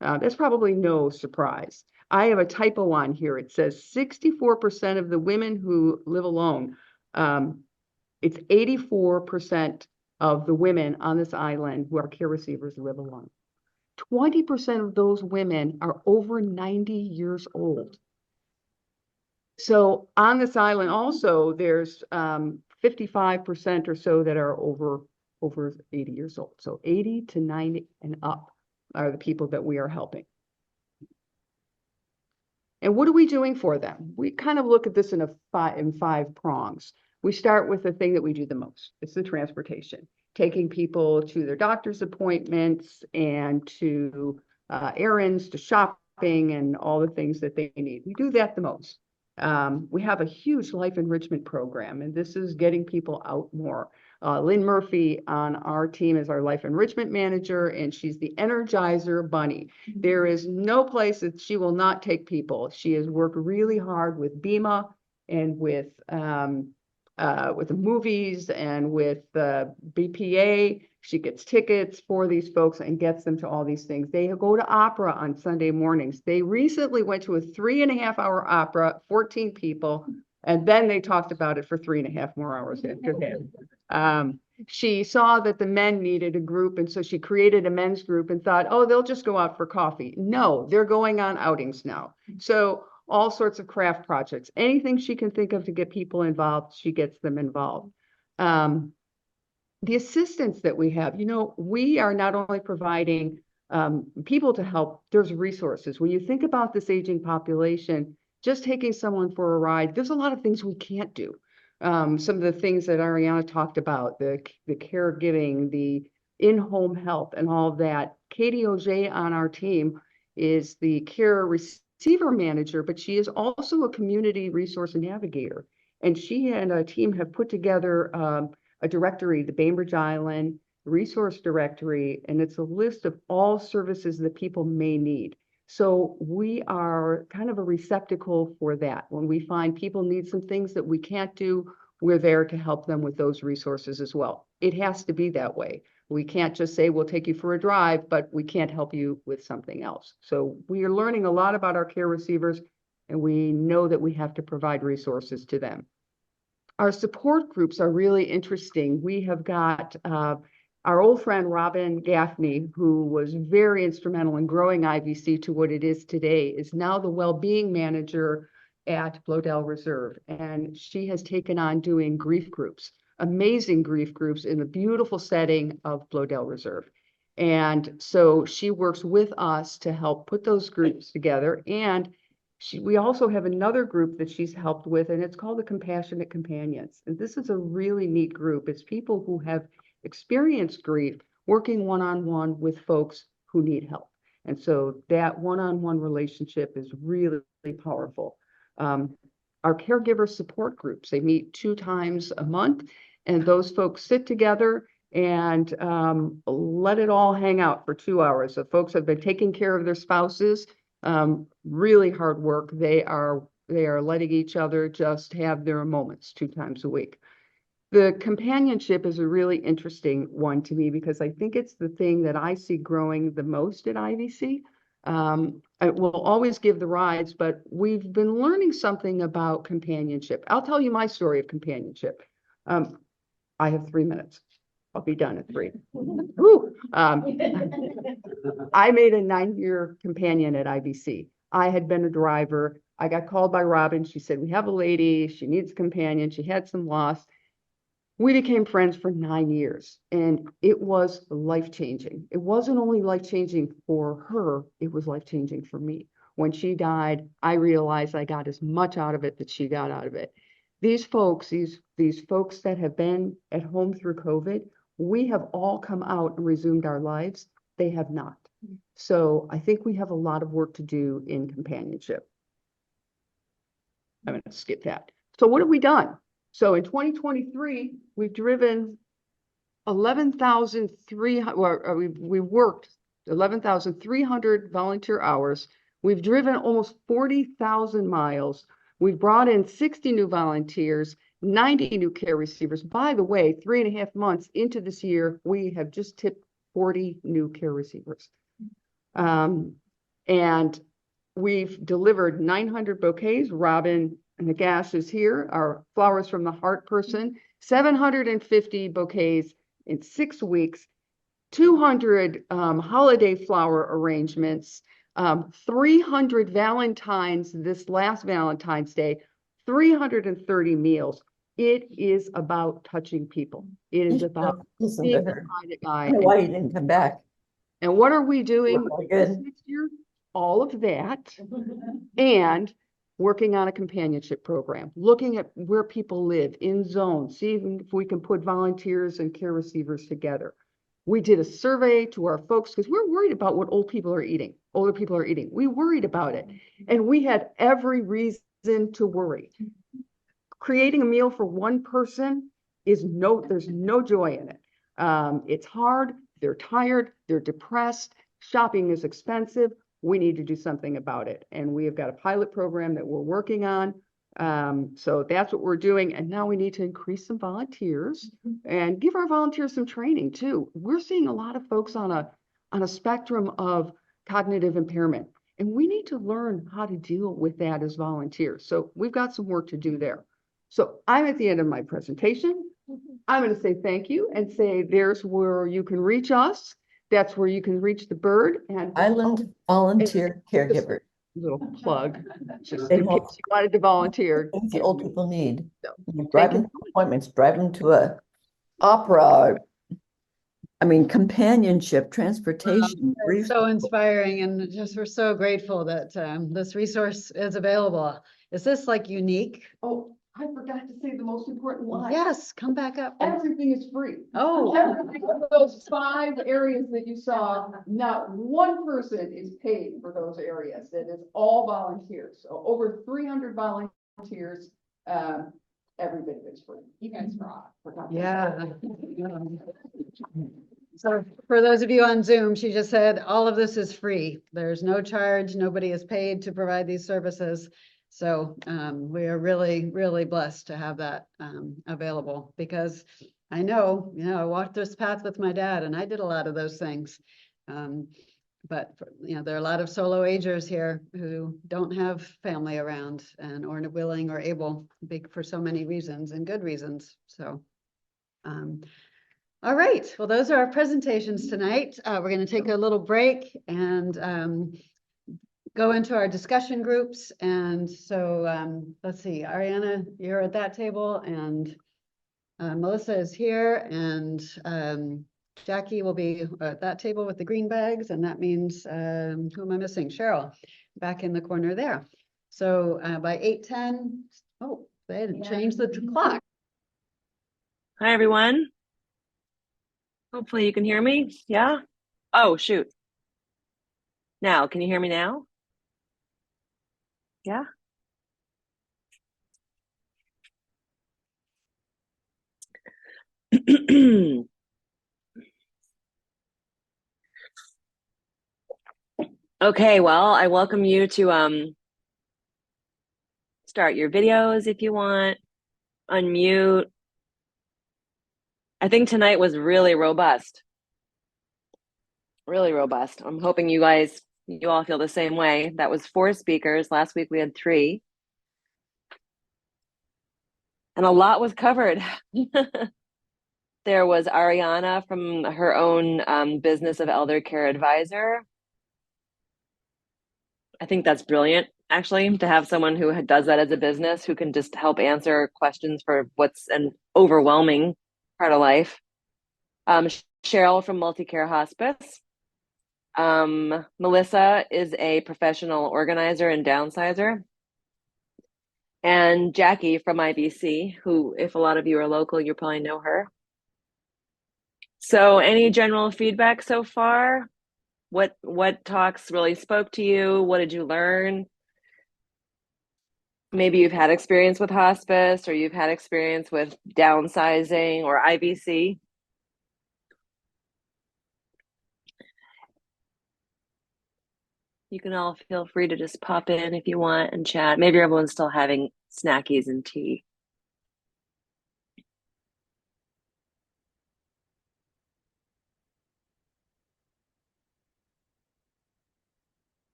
That's probably no surprise. I have a typo on here. It says 64% of the women who live alone. It's 84% of the women on this island who are care receivers live alone. 20% of those women are over 90 years old. So on this island also, there's 55% or so that are over 80 years old. So 80 to 90 and up are the people that we are helping. And what are we doing for them? We kind of look at this in five prongs. We start with the thing that we do the most. It's the transportation, taking people to their doctor's appointments and to errands, to shopping and all the things that they need. We do that the most. We have a huge life enrichment program, and this is getting people out more. Lynn Murphy on our team is our life enrichment manager, and she's the Energizer Bunny. There is no place that she will not take people. She has worked really hard with BEMA and with the movies and with the BPA. She gets tickets for these folks and gets them to all these things. They go to opera on Sunday mornings. They recently went to a 3.5-hour opera, 14 people, and then they talked about it for 3.5 more hours after that. She saw that the men needed a group, and so she created a men's group and thought, oh, they'll just go out for coffee. No, they're going on outings now. So all sorts of craft projects, anything she can think of to get people involved, she gets them involved. The assistance that we have, you know, we are not only providing people to help, there's resources. When you think about this aging population, just taking someone for a ride, there's a lot of things we can't do. Some of the things that Ariana talked about, the caregiving, the in-home health and all of that. Katie Oj on our team is the care receiver manager, but she is also a community resource navigator. And she and a team have put together a directory, the Bainbridge Island resource directory, and it's a list of all services that people may need. So we are kind of a receptacle for that. When we find people need some things that we can't do, we're there to help them with those resources as well. It has to be that way. We can't just say, we'll take you for a drive, but we can't help you with something else. So we are learning a lot about our care receivers, and we know that we have to provide resources to them. Our support groups are really interesting. We have got our old friend, Robin Gaffney, who was very instrumental in growing IVC to what it is today, is now the well-being manager at Blodell Reserve. And she has taken on doing grief groups, amazing grief groups in the beautiful setting of Blodell Reserve. And so she works with us to help put those groups together. And We also have another group that she's helped with, and it's called the Compassionate Companions. And this is a really neat group. It's people who have experienced grief working one-on-one with folks who need help. And so that one-on-one relationship is really, really powerful. Our caregiver support groups, they meet 2 times a month, and those folks sit together and let it all hang out for 2 hours. So folks have been taking care of their spouses, really hard work. They are letting each other just have their moments 2 times a week. The companionship is a really interesting one to me because I think it's the thing that I see growing the most at IVC. I will always give the rides, but we've been learning something about companionship. I'll tell you my story of companionship. I have 3 minutes. I'll be done at 3. Woo. I made a 9-year companion at IVC. I had been a driver. I got called by Robin. She said, we have a lady. She needs a companion. She had some loss. We became friends for 9 years, and it was life-changing. It wasn't only life-changing for her, it was life-changing for me. When she died, I realized I got as much out of it that she got out of it. These folks, these folks that have been at home through COVID, we have all come out and resumed our lives. They have not. So I think we have a lot of work to do in companionship. I'm going to skip that. So what have we done? So in 2023, we've driven 11,300, we worked 11,300 volunteer hours. We've driven almost 40,000 miles. We've brought in 60 new volunteers, 90 new care receivers. By the way, 3.5 months into this year, we have just tipped 40 new care receivers. And we've delivered 900 bouquets. Robin Nagash is here, our Flowers from the Heart person, 750 bouquets in 6 weeks, 200 holiday flower arrangements, 300 Valentines this last Valentine's Day, 330 meals. It is about touching people. It is about being behind a guy. Why you didn't come back? And what are we doing Really this good. next year? All of that, and working on a companionship program, looking at where people live in zones, seeing if we can put volunteers and care receivers together. We did a survey to our folks because we're worried about what older people are eating. We worried about it. And we had every reason to worry. Creating a meal for one person there's no joy in it. It's hard, they're tired, they're depressed, shopping is expensive. We need to do something about it. And we have got a pilot program that we're working on. So that's what we're doing. And now we need to increase some volunteers and give our volunteers some training too. We're seeing a lot of folks on a spectrum of cognitive impairment, and we need to learn how to deal with that as volunteers. So we've got some work to do there. So I'm at the end of my presentation. I'm going to say thank you and say there's where you can reach us. That's where you can reach the bird and Island Volunteer Caregiver. little plug. Just They in help- case you wanted to volunteer. Things that old people need. So, You drive them to appointments, drive them to a opera. I mean, companionship, transportation. It's so inspiring, and just we're so grateful that this resource is available. Is this like unique? Oh, I forgot to say the most important line. Yes, come back up. Everything is free. Oh, Every one of those 5 areas that you saw, not one person is paid for those areas. It is all volunteers. So over 300 volunteers, every bit of it's free. You guys rock. yeah. So for those of you on Zoom, she just said, all of this is free. There's no charge. Nobody is paid to provide these services. So we are really, really blessed to have that available, because I know, I walked this path with my dad and I did a lot of those things. But there are a lot of solo agers here who don't have family around and aren't willing or able for so many reasons, and good reasons. So, all right. Well, those are our presentations tonight. We're going to take a little break and go into our discussion groups. And so let's see, Ariana, you're at that table, and Melissa is here, and Jackie will be at that table with the green bags, and that means, who am I missing? Cheryl, back in the corner there. So by 8:10, oh, they had changed the clock. Hi, everyone. Hopefully you can hear me. Yeah? Oh, shoot. Now, can you hear me now? Yeah? Okay, well, I welcome you to start your videos if you want, unmute. I think tonight was really robust. Really robust. I'm hoping you all feel the same way. That was 4 speakers. Last week we had 3. And a lot was covered. There was Ariana from her own business of Elder Care Advisor. I think that's brilliant, actually, to have someone who does that as a business, who can just help answer questions for what's an overwhelming part of life. Cheryl from Multicare Hospice. Melissa is a professional organizer and downsizer. And Jackie from IBC, who, if a lot of you are local, you probably know her. So any general feedback so far? What talks really spoke to you? What did you learn? Maybe you've had experience with hospice, or you've had experience with downsizing or IBC. You can all feel free to just pop in if you want and chat. Maybe everyone's still having snackies and tea.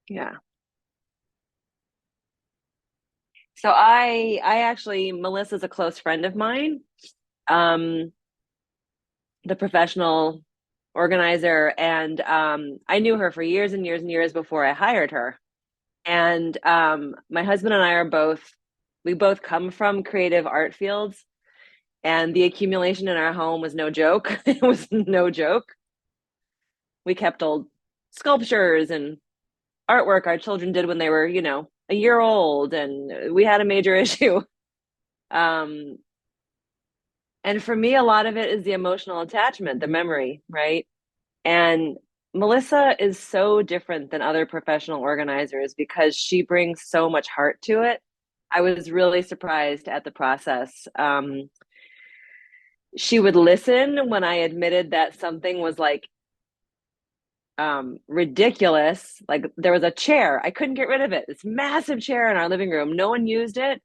Yeah. So I actually, Melissa's a close friend of mine, the professional organizer, and I knew her for years and years and years before I hired her. And my husband and I are we both come from creative art fields, and the accumulation in our home was no joke. It was no joke. We kept old sculptures and artwork our children did when they were, a year old, and we had a major issue. And for me, a lot of it is the emotional attachment, the memory, right? And Melissa is so different than other professional organizers because she brings so much heart to it. I was really surprised at the process. She would listen when I admitted that something was like ridiculous. Like, there was a chair, I couldn't get rid of it. This massive chair in our living room. No one used it,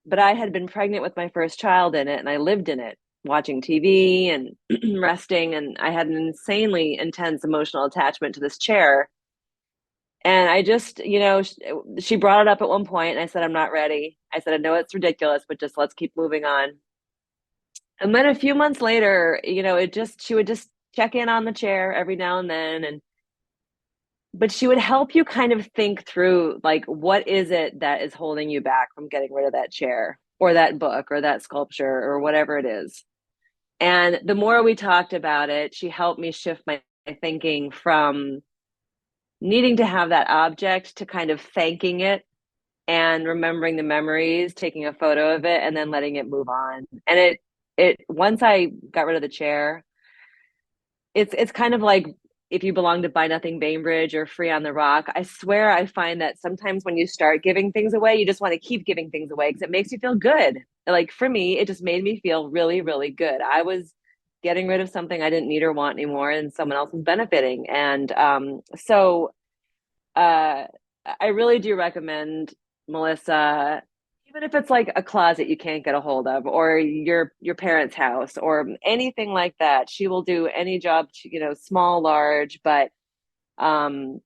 but I had been pregnant with my first child in it, and I lived in it, watching TV and resting, and I had an insanely intense emotional attachment to this chair. And I just, she brought it up at one point, and I said, I'm not ready. I said, I know it's ridiculous, but just let's keep moving on. And then a few months later, she would just check in on the chair every now and then, but she would help you kind of think through, like, what is it that is holding you back from getting rid of that chair or that book or that sculpture or whatever it is. And the more we talked about it, she helped me shift my thinking from needing to have that object to kind of thanking it and remembering the memories, taking a photo of it, and then letting it move on. And it once I got rid of the chair, it's kind of like if you belong to Buy Nothing Bainbridge or Free on the Rock. I swear I find that sometimes when you start giving things away, you just want to keep giving things away because it makes you feel good. Like, for me, it just made me feel really, really good. I was getting rid of something I didn't need or want anymore, and someone else was benefiting. And so I really do recommend Melissa, even if it's like a closet you can't get a hold of, or your parents' house, or anything like that. She will do any job, small, large, but I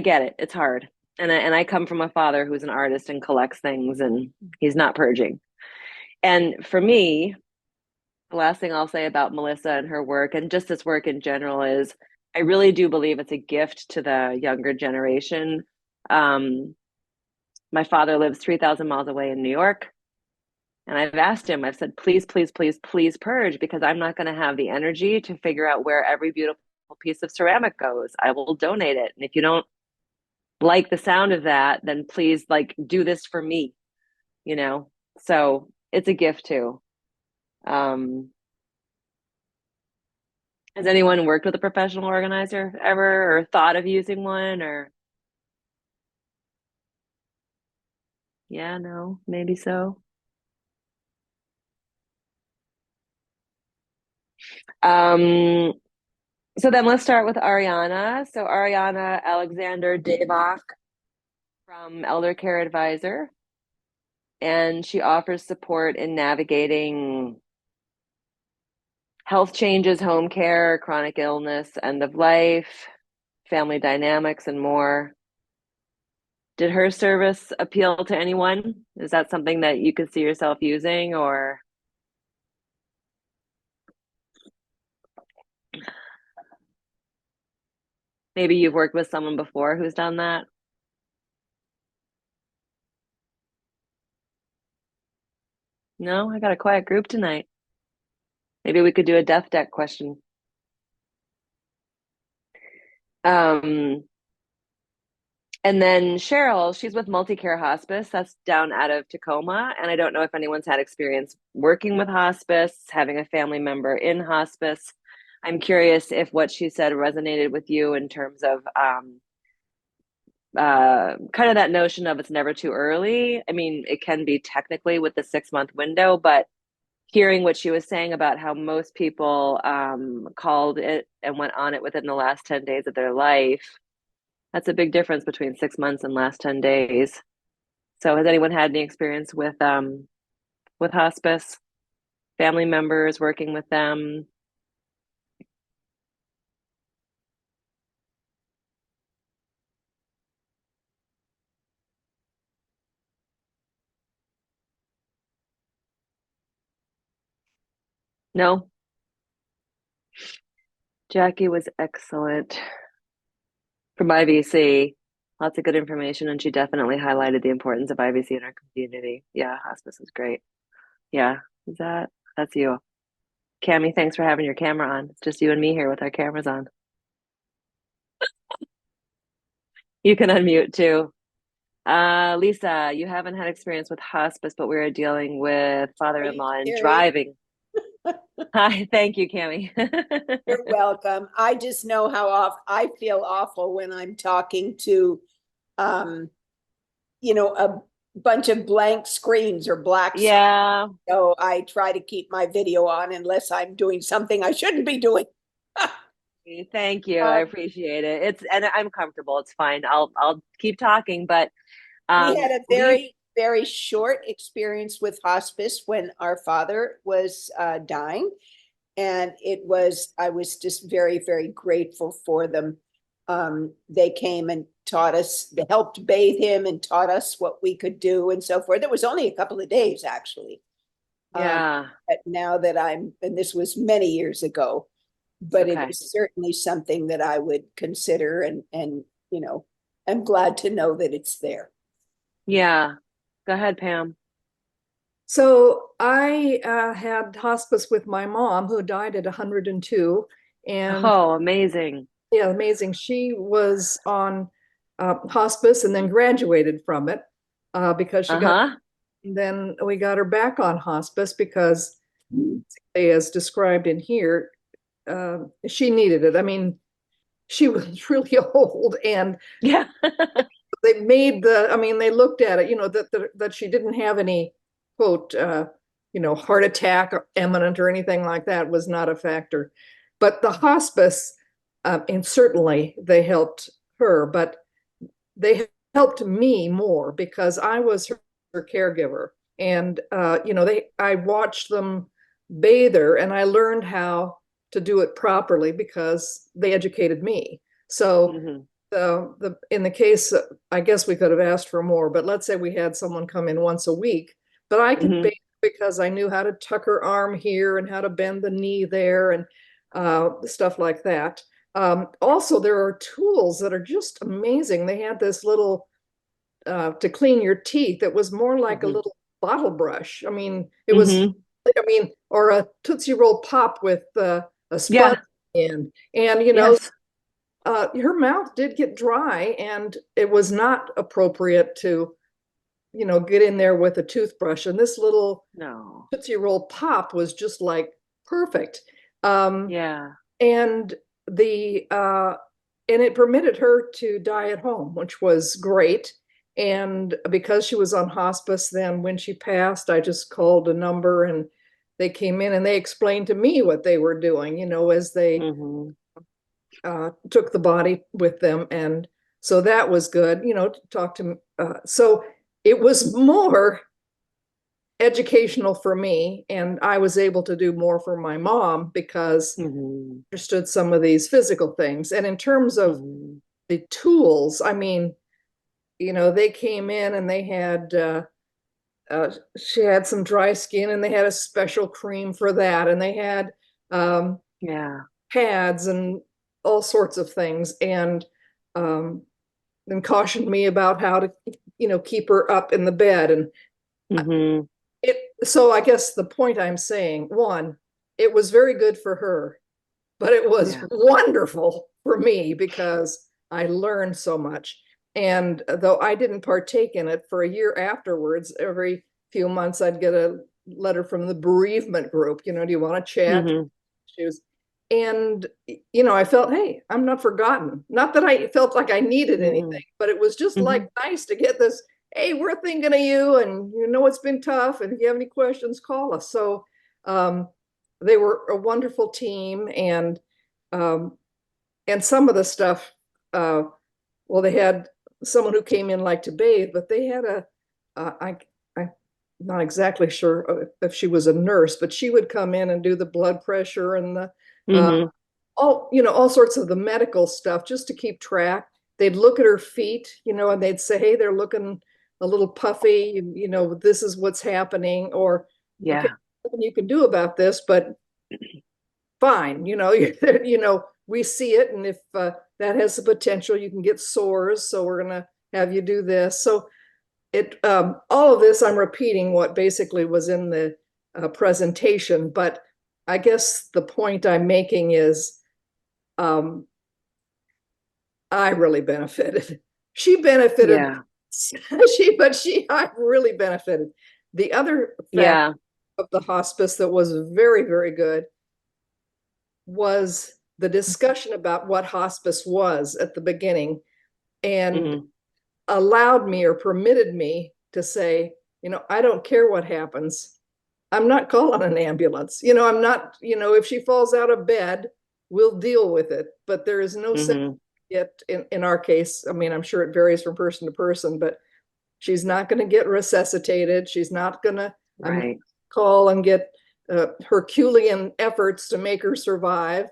get it. It's hard. And I come from a father who's an artist and collects things, and he's not purging. And for me, the last thing I'll say about Melissa and her work, and just this work in general, is I really do believe it's a gift to the younger generation. My father lives 3,000 miles away in New York. And I've asked him, I've said, please, please, please, please purge, because I'm not going to have the energy to figure out where every beautiful piece of ceramic goes. I will donate it. And if you don't like the sound of that, then please like do this for me, you know? So it's a gift too. Has anyone worked with a professional organizer ever or thought of using one or? Yeah, no, maybe so. Um, so then let's start with Ariana. So Ariana Alexander-Davock from Elder Care Advisor, and she offers support in navigating health changes, home care, chronic illness, end of life, family dynamics, and more. Did her service appeal to anyone? Is that something that you could see yourself using, or? Maybe you've worked with someone before who's done that? No, I got a quiet group tonight. Maybe we could do a death deck question. And then Cheryl, she's with Multicare Hospice. That's down out of Tacoma. And I don't know if anyone's had experience working with hospice, having a family member in hospice. I'm curious if what she said resonated with you in terms of kind of that notion of it's never too early. I mean, it can be technically with the 6-month window, but hearing what she was saying about how most people called it and went on it within the last 10 days of their life, that's a big difference between 6 months and last 10 days. So has anyone had any experience with hospice, family members, working with them? No? Jackie was excellent from IVC. Lots of good information, and she definitely highlighted the importance of IVC in our community. Yeah, hospice is great. Yeah, that's you. Cami, thanks for having your camera on. It's just you and me here with our cameras on. You can unmute too. Lisa, you haven't had experience with hospice, but we are dealing with father-in-law and driving. Hi, thank you, Cami. You're welcome. I just know how I feel awful when I'm talking to, a bunch of blank screens or black screens. Yeah. So I try to keep my video on unless I'm doing something I shouldn't be doing. Thank you. I appreciate it. And I'm comfortable. It's fine. I'll keep talking, but we had a very, very short experience with hospice when our father was dying. And I was just very, very grateful for them. They came and taught us, they helped bathe him and taught us what we could do and so forth. It was only a couple of days, actually. Yeah. But now that and this was many years ago, but it is certainly something that I would consider and I'm glad to know that it's there. Yeah. Go ahead, Pam. So I had hospice with my mom who died at 102. And amazing. Yeah, amazing. She was on hospice and then graduated from it because she got, and then we got her back on hospice because, as described in here, she needed it. I mean, she was really old, and yeah, they made they looked at it, that she didn't have any, quote, heart attack or imminent or anything like that was not a factor. But the hospice, and certainly they helped her, but they helped me more because I was her caregiver. And, I watched them bathe her and I learned how to do it properly because they educated me. So in the case, I guess we could have asked for more, but let's say we had someone come in once a week, but I could bathe because I knew how to tuck her arm here and how to bend the knee there and stuff like that. Also, there are tools that are just amazing. They had this little to clean your teeth. It was more like a little bottle brush. I mean, it was, or a Tootsie Roll Pop with a sponge in. And, her mouth did get dry, and it was not appropriate to, get in there with a toothbrush. And this little No. Tootsie Roll Pop was just like perfect. Yeah. And and it permitted her to die at home, which was great. And because she was on hospice, then when she passed, I just called a number and they came in and they explained to me what they were doing, as they took the body with them. And so that was good, to talk to. So it was more educational for me, and I was able to do more for my mom because I understood some of these physical things. And in terms of the tools, I mean, they came in and they had she had some dry skin and they had a special cream for that, and they had pads and all sorts of things, and then cautioned me about how to keep her up in the bed. And so I guess the point I'm saying, one, it was very good for her, but it was wonderful for me because I learned so much. And though I didn't partake in it for a year afterwards, every few months I'd get a letter from the bereavement group, do you want to chat? And, I felt, hey, I'm not forgotten. Not that I felt like I needed anything, but it was just like nice to get this, hey, we're thinking of you, and it's been tough, and if you have any questions, call us. So they were a wonderful team, and some of the stuff, well, they had someone who came in like to bathe, but they had I'm not exactly sure if she was a nurse, but she would come in and do the blood pressure and the all sorts of the medical stuff just to keep track. They'd look at her feet, and they'd say, hey, they're looking a little puffy, this is what's happening, or okay, nothing you can do about this, but fine, we see it, and if that has the potential, you can get sores, so we're gonna have you do this. So all of this, I'm repeating what basically was in the presentation, but I guess the point I'm making is I really benefited. She benefited. I really benefited. The other fact of the hospice that was very, very good was the discussion about what hospice was at the beginning, and allowed me or permitted me to say, I don't care what happens. I'm not calling an ambulance. I'm not, if she falls out of bed, we'll deal with it. But there is no sense yet in our case. I mean, I'm sure it varies from person to person, but she's not going to get resuscitated. She's not going to call and get Herculean efforts to make her survive.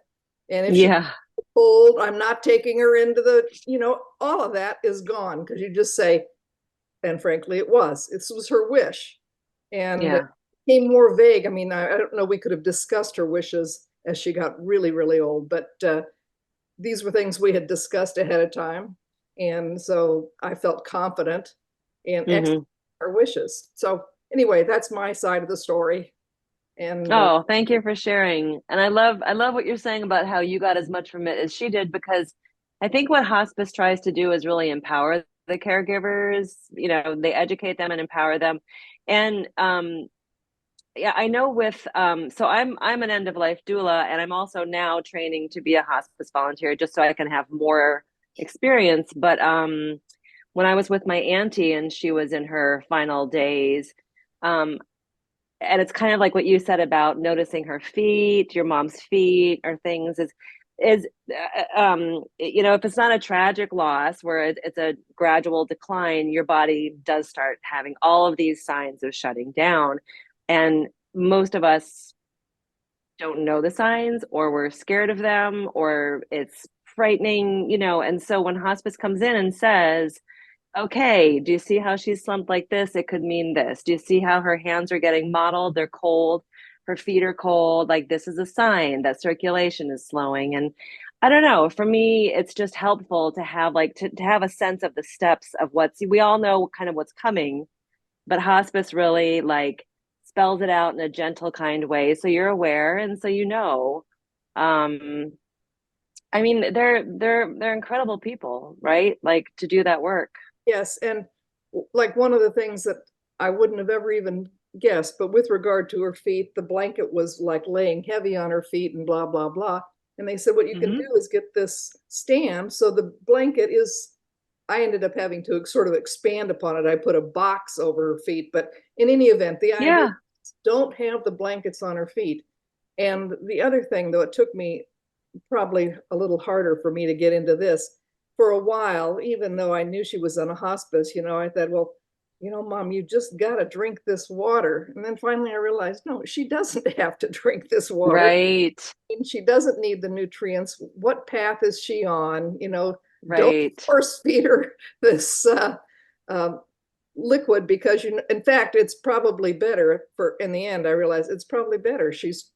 And if she's cold, I'm not taking her into the, all of that is gone, because you just say, and frankly, it was her wish. And it became more vague. I mean, I don't know, we could have discussed her wishes as she got really, really old, but these were things we had discussed ahead of time. And so I felt confident in executing her wishes. So anyway, that's my side of the story. And thank you for sharing. And I love what you're saying about how you got as much from it as she did, because I think what hospice tries to do is really empower the caregivers. They educate them and empower them. And I know with so I'm an end of life doula, and I'm also now training to be a hospice volunteer just so I can have more experience. But when I was with my auntie and she was in her final days, and it's kind of like what you said about noticing her feet, your mom's feet, or things is if it's not a tragic loss where it's a gradual decline, your body does start having all of these signs of shutting down. And most of us don't know the signs, or we're scared of them, or it's frightening, and so when hospice comes in and says, okay, do you see how she's slumped like this? It could mean this. Do you see how her hands are getting mottled? They're cold. Her feet are cold. Like, this is a sign that circulation is slowing. And I don't know, for me, it's just helpful to have to have a sense of the steps of we all know kind of what's coming, but hospice really spells it out in a gentle kind way. So you're aware. And so, I mean, they're incredible people, right? Like to do that work. Yes, and like one of the things that I wouldn't have ever even guessed, but with regard to her feet, the blanket was like laying heavy on her feet and blah, blah, blah. And they said, what you can Mhm. do is get this stand. So the blanket is, I ended up having to sort of expand upon it. I put a box over her feet, but in any event, the idea Yeah. is don't have the blankets on her feet. And the other thing, though, it took me probably a little harder for me to get into this for a while, even though I knew she was on a hospice, I thought, well, Mom, you just got to drink this water. And then finally I realized, no, she doesn't have to drink this water. Right. And she doesn't need the nutrients. What path is she on? Don't Right. force feed her this liquid because in fact, it's probably better in the end, I realized it's probably better. She's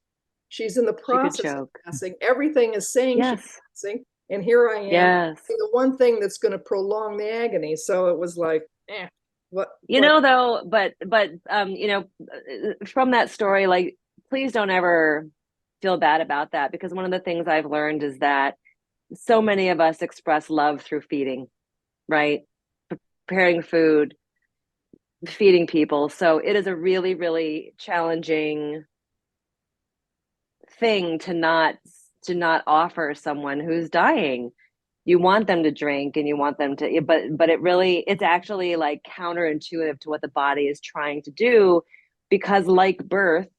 in the She could process of choke. passing. Everything is saying she's Yes. passing. And here I am, Yes. the one thing that's going to prolong the agony. So it was like, what? Though, but from that story, like, please don't ever feel bad about that, because one of the things I've learned is that so many of us express love through feeding, right? Preparing food, feeding people. So it is a really, really challenging thing to not offer someone who's dying. You want them to drink and you want them to, but it's actually like counterintuitive to what the body is trying to do, because like birth,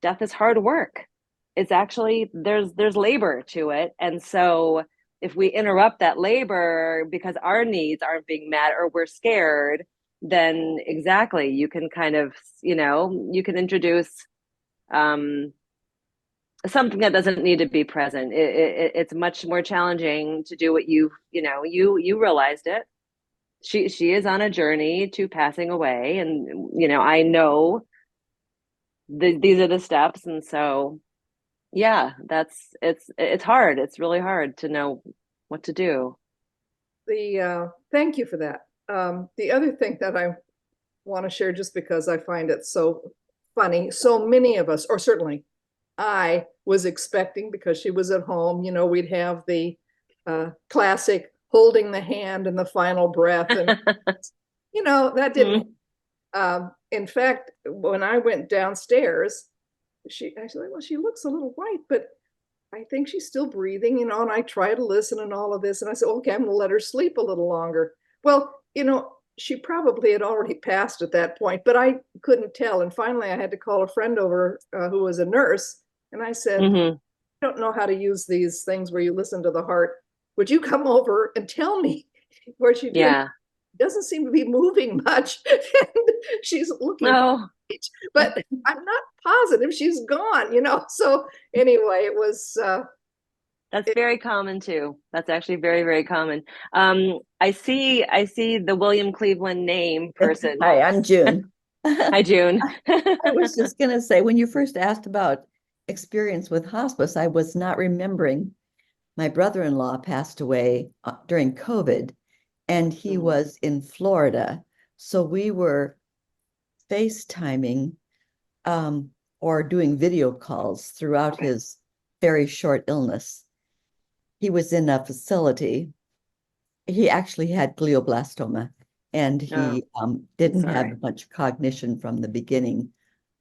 death is hard work. It's actually, there's labor to it. And so if we interrupt that labor because our needs aren't being met or we're scared, then exactly, you can kind of, you can introduce something that doesn't need to be present. It's much more challenging to do what you realized it. She is on a journey to passing away, and I know these are the steps, and so yeah, it's hard. It's really hard to know what to do. Thank you for that. The other thing that I want to share, just because I find it so funny, so many of us, or certainly I was expecting, because she was at home, we'd have the classic holding the hand and the final breath. And, that didn't. In fact, when I went downstairs, I said, well, she looks a little white, but I think she's still breathing, and I try to listen and all of this. And I said, okay, I'm going to let her sleep a little longer. Well, she probably had already passed at that point, but I couldn't tell. And finally, I had to call a friend over who was a nurse. And I said, I don't know how to use these things where you listen to the heart. Would you come over and tell me where she doesn't seem to be moving much? And she's looking, but I'm not positive she's gone, So anyway, it was. That's very common too. That's actually very, very common. I see the William Cleveland name person. Hi, I'm June. Hi, June. I was just going to say, when you first asked about experience with hospice, I was not remembering. My brother-in-law passed away during COVID, and he was in Florida. So we were FaceTiming or doing video calls throughout his very short illness. He was in a facility. He actually had glioblastoma, and he didn't have much cognition from the beginning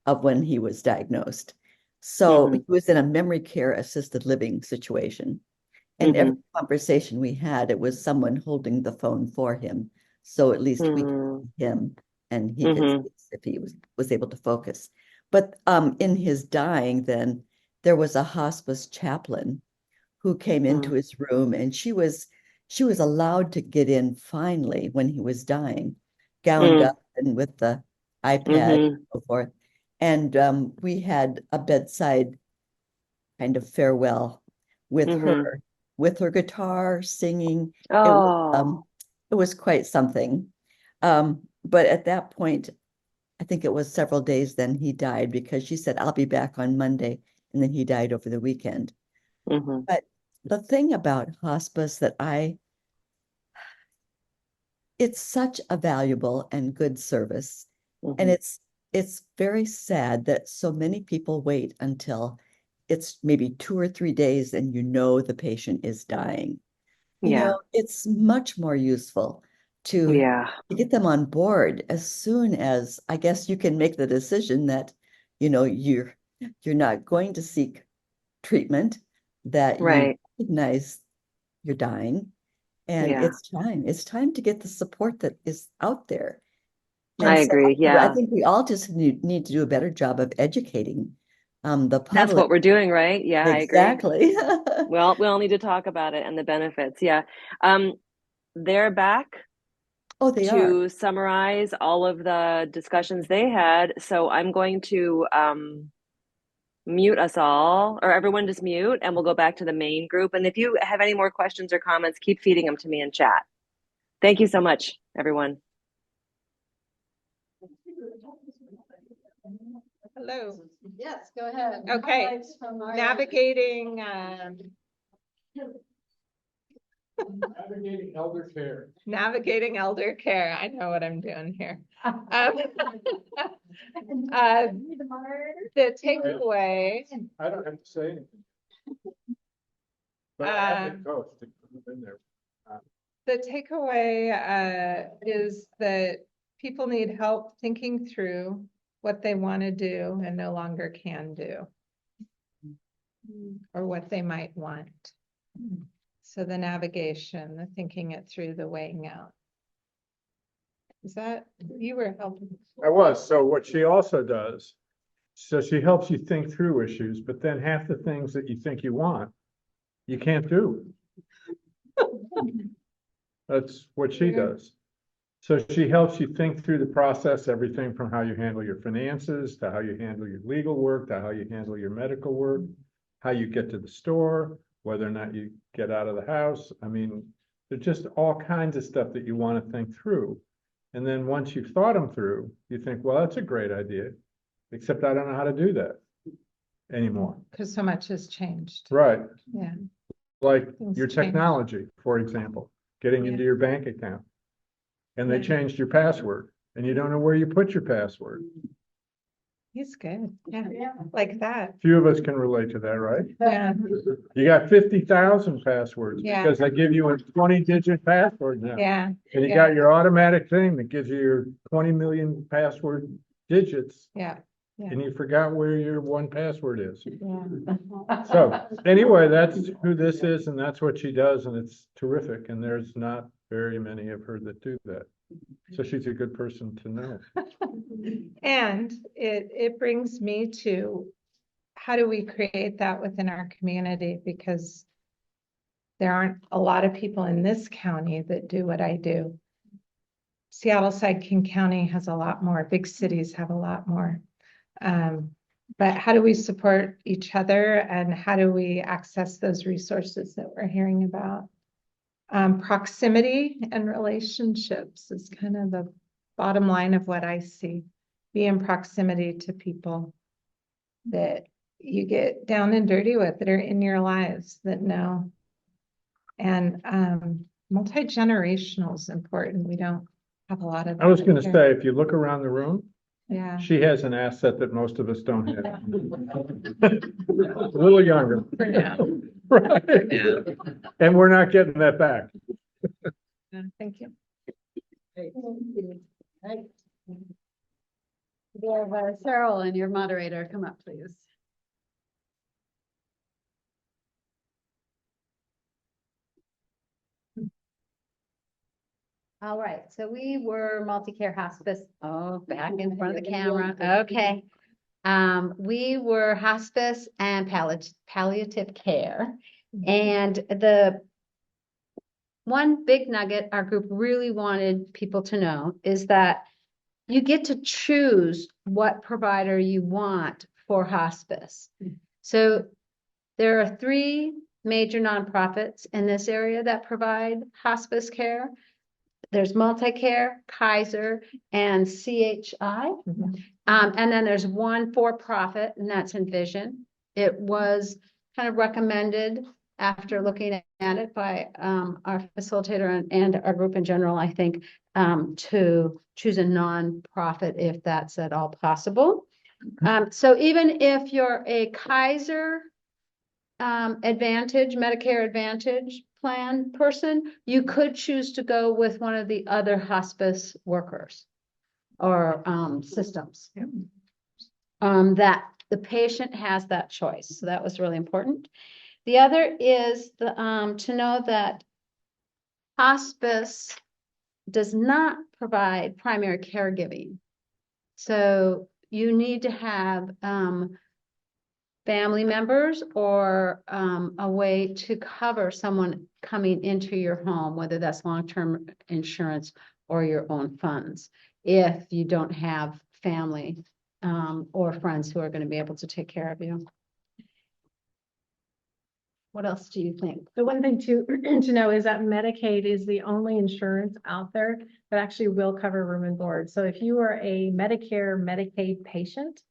of when he was diagnosed. So he was in a memory care assisted living situation. And every conversation we had, it was someone holding the phone for him. So at least we could see him, and he could see if he was able to focus. But in his dying, then there was a hospice chaplain who came into his room, and she was allowed to get in finally when he was dying, gowned up and with the iPad and so forth. And we had a bedside kind of farewell with her, with her guitar singing. It was quite something. But at that point, I think it was several days then he died, because she said, I'll be back on Monday. And then he died over the weekend. But the thing about hospice that it's such a valuable and good service. And it's very sad that so many people wait until it's maybe 2 or 3 days and you know the patient is dying. You Yeah. know, it's much more useful to Yeah. get them on board as soon as, I guess, you can make the decision that, you know, you're not going to seek treatment, that you Right. recognize you're dying, and Yeah. it's time to get the support that is out there. I And so agree. I Yeah. think we all just need to do a better job of educating the That's public. what we're doing, right? Yeah, I agree. Exactly. Well, we all need to talk about it and the benefits. Yeah. They're back Oh, they are. to summarize all of the discussions they had. So I'm going to mute us all, or everyone just mute, and we'll go back to the main group. And if you have any more questions or comments, keep feeding them to me in chat. Thank you so much, everyone. Hello. Yes, go ahead. Okay. Highlights from Ariana. Navigating Navigating elder care. navigating elder care. I know what I'm doing here. The takeaway. I don't have to say anything. But I have been coached. I've been there. The takeaway is that people need help thinking through what they want to do and no longer can do, or what they might want. So the navigation, the thinking it through, the weighing out. Is that, you were helping? I was. So what she also does, so she helps you think through issues, but then half the things that you think you want, you can't do. That's what she does. So she helps you think through the process, everything from how you handle your finances, to how you handle your legal work, to how you handle your medical work, how you get to the store, whether or not you get out of the house. I mean, there's just all kinds of stuff that you want to think through. And then once you've thought them through, you think, well, that's a great idea, except I don't know how to do that anymore. Because so much has changed. Right. Yeah. Like Things your change. technology, for example, getting into your bank account. And they Yeah. changed your password and you don't know where you put your password. He's good. Yeah. Like that. Few of us can relate to that, right? Yeah. You got 50,000 passwords Yeah. because they give you a 20-digit password now. Yeah. And you Yeah. got your automatic thing that gives you your 20 million password digits Yeah. Yeah. and you forgot where your one password is. Yeah. So anyway, that's who this is and that's what she does and it's terrific. And there's not very many of her that do that. So she's a good person to know. And it brings me to, how do we create that within our community? Because there aren't a lot of people in this county that do what I do. Seattle-side King County has a lot more, big cities have a lot more. But how do we support each other and how do we access those resources that we're hearing about? Proximity and relationships is kind of the bottom line of what I see. Be in proximity to people that you get down and dirty with, that are in your lives, that know. And multi-generational is important. We don't have a lot of that. I was going to here. say, if you look around the room, Yeah. she has an asset that most of us don't have. A little younger. For now. Right. And we're not getting that back. Thank you. We have Cheryl and your moderator come up, please. All right, so we were Multicare Hospice, back in front of the camera, okay. We were hospice and palliative care. And the one big nugget our group really wanted people to know is that you get to choose what provider you want for hospice. So there are 3 major nonprofits in this area that provide hospice care. There's Multicare, Kaiser, and CHI. And then there's one for-profit, and that's Envision. It was kind of recommended after looking at it by our facilitator and our group in general, I think, to choose a nonprofit if that's at all possible. So even if you're a Kaiser Medicare Advantage plan person, you could choose to go with one of the other hospice workers or systems. That the patient has that choice. So that was really important. The other is to know that hospice does not provide primary caregiving. So you need to have family members or a way to cover someone coming into your home, whether that's long-term insurance or your own funds, if you don't have family or friends who are going to be able to take care of you. What else do you think? The one thing to know is that Medicaid is the only insurance out there that actually will cover room and board. So if you are a Medicare, Medicaid patient,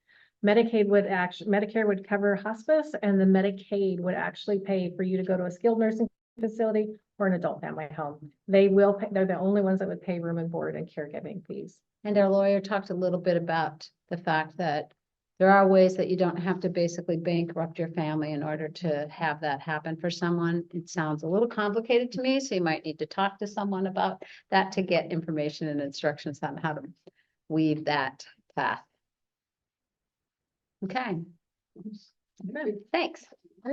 Medicare would cover hospice, and the Medicaid would actually pay for you to go to a skilled nursing facility or an adult family home. They will pay, they're the only ones that would pay room and board and caregiving fees. And our lawyer talked a little bit about the fact that there are ways that you don't have to basically bankrupt your family in order to have that happen for someone. It sounds a little complicated to me, so you might need to talk to someone about that to get information and instructions on how to weave that path. Okay. Thanks. All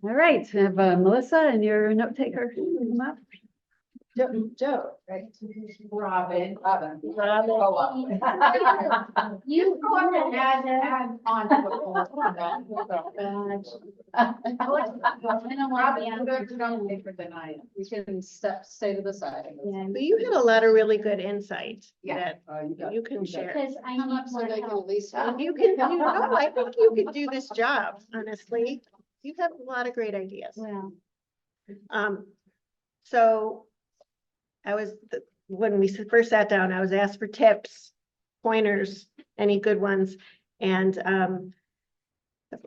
right, we have Melissa and your note taker. Come up. Joe, right? Robin. You go on and add on to You can stay to the side. But you had a lot of really good insight Yeah. that you can share. Because I need more help. You can, I think you could do this job, honestly. You have a lot of great ideas. Well, So when we first sat down, I was asked for tips, pointers, any good ones. And the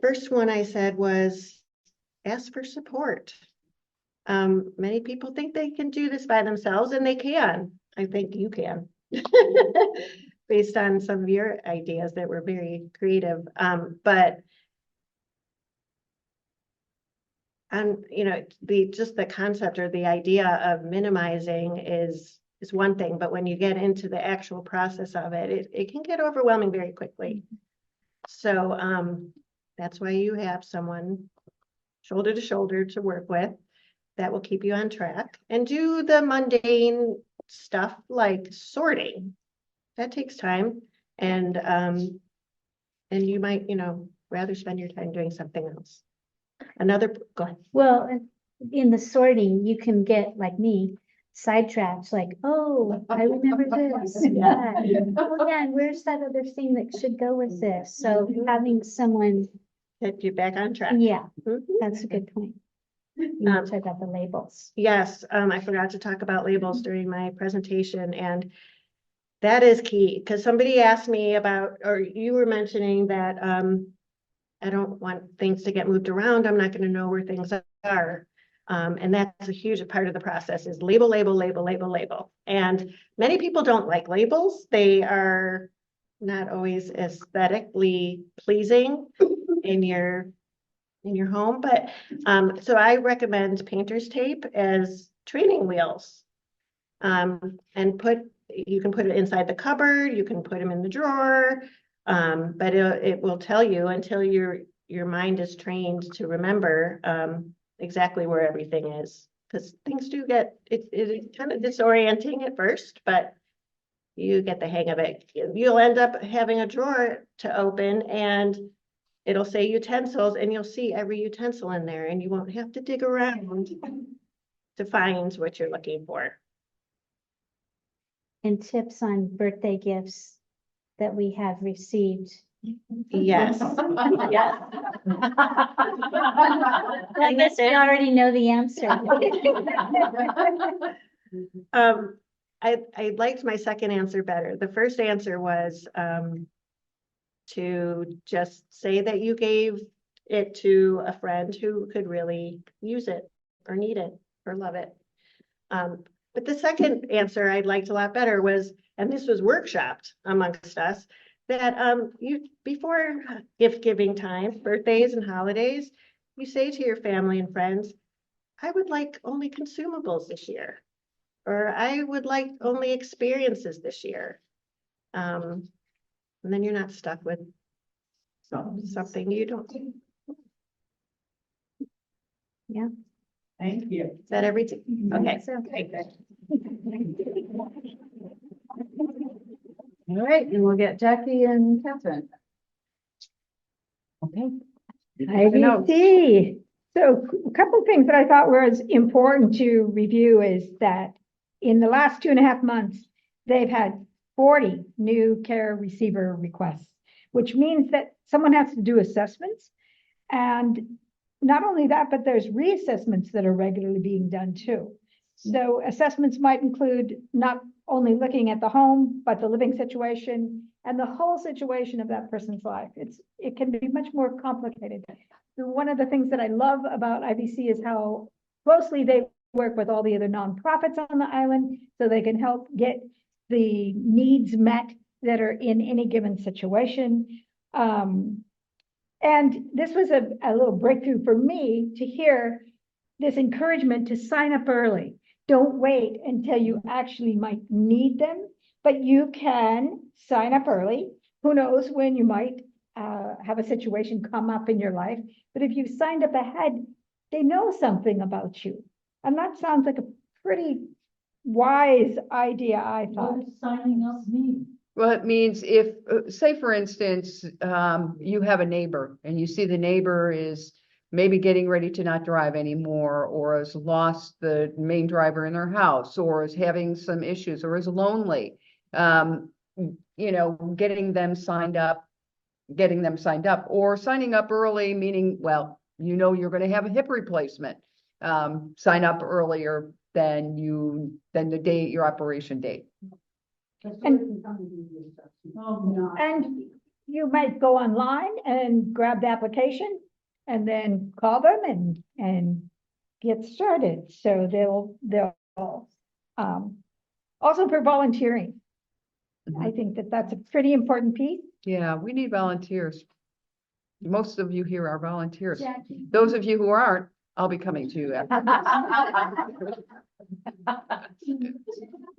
first one I said was ask for support. Many people think they can do this by themselves, and they can. I think you can. Based on some of your ideas that were very creative. But just the concept or the idea of minimizing is one thing, but when you get into the actual process of it, it can get overwhelming very quickly. So that's why you have someone shoulder to shoulder to work with that will keep you on track and do the mundane stuff like sorting. That takes time, and you might, rather spend your time doing something else. Go ahead. Well, in the sorting, you can get, like me, sidetracked, like, oh, I remember this. Yeah. Oh, yeah, and where's that other thing that should go with this? So having someone. Get you back on track. Yeah, Mhm. that's a good point. You want to talk about the labels. Yes, I forgot to talk about labels during my presentation, and that is key, because somebody asked me about, or you were mentioning that I don't want things to get moved around. I'm not going to know where things are. And that's a huge part of the process is label, label, label, label, label. And many people don't like labels. They are not always aesthetically pleasing in your home. But so I recommend painter's tape as training wheels. And you can put it inside the cupboard, you can put them in the drawer. But it will tell you until your mind is trained to remember exactly where everything is, because things do get it is kind of disorienting at first, but you get the hang of it. You'll end up having a drawer to open, and it'll say utensils, and you'll see every utensil in there, and you won't have to dig around to find what you're looking for. And tips on birthday gifts that we have received. Yes. Yes. I guess we already know the answer. I liked my second answer better. The first answer was to just say that you gave it to a friend who could really use it or need it or love it. But the second answer I liked a lot better was, and this was workshopped amongst us, that you, before gift giving time, birthdays and holidays, you say to your family and friends, I would like only consumables this year, or I would like only experiences this year. And then you're not stuck with something you don't. Yeah. Thank you. Is that everything? Okay. All right, and we'll get Jackie and Catherine. Okay. IVC. So a couple of things that I thought was important to review is that in the last 2.5 months, they've had 40 new care receiver requests, which means that someone has to do assessments. And not only that, but there's reassessments that are regularly being done too. So assessments might include not only looking at the home, but the living situation and the whole situation of that person's life. It can be much more complicated. One of the things that I love about IVC is how closely they work with all the other nonprofits on the island so they can help get the needs met that are in any given situation. And this was a little breakthrough for me to hear this encouragement to sign up early. Don't wait until you actually might need them, but you can sign up early. Who knows when you might have a situation come up in your life. But if you've signed up ahead, they know something about you. And that sounds like a pretty wise idea, I thought. What does signing up mean? Well, it means if, say for instance, you have a neighbor and you see the neighbor is maybe getting ready to not drive anymore, or has lost the main driver in their house, or is having some issues, or is lonely, you know, getting them signed up, or signing up early, meaning, well, you know, you're going to have a hip replacement. Sign up earlier than the date, your operation date. And you might go online and grab the application and then call them and get started. So they'll also for volunteering. I think that's a pretty important piece. Yeah, we need volunteers. Most of you here are volunteers. Jackie. Those of you who aren't, I'll be coming to you after. A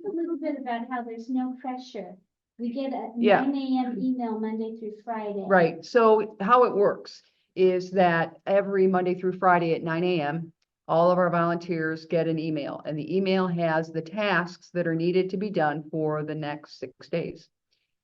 little bit about how there's no pressure. We get a Yeah. 9 a.m. email Monday through Friday. Right. So how it works is that every Monday through Friday at 9 a.m., all of our volunteers get an email, and the email has the tasks that are needed to be done for the next 6 days.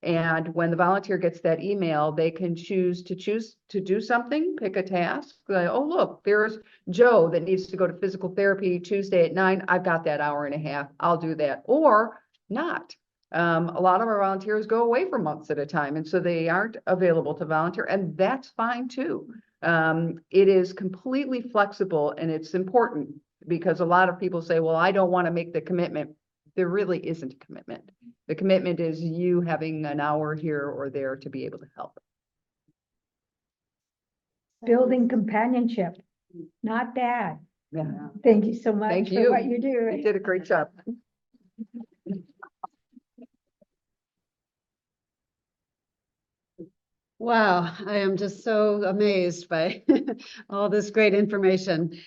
And when the volunteer gets that email, they can choose to do something, pick a task. Like, oh, look, there's Joe that needs to go to physical therapy Tuesday at 9. I've got that hour and a half. I'll do that. Or not. A lot of our volunteers go away for months at a time, and so they aren't available to volunteer, and that's fine too. It is completely flexible, and it's important because a lot of people say, well, I don't want to make the commitment. There really isn't a commitment. The commitment is you having an hour here or there to be able to help. Building companionship, not bad. Yeah. Thank you so much Thank for you. what you do. You did a great job. Wow, I am just so amazed by all this great information.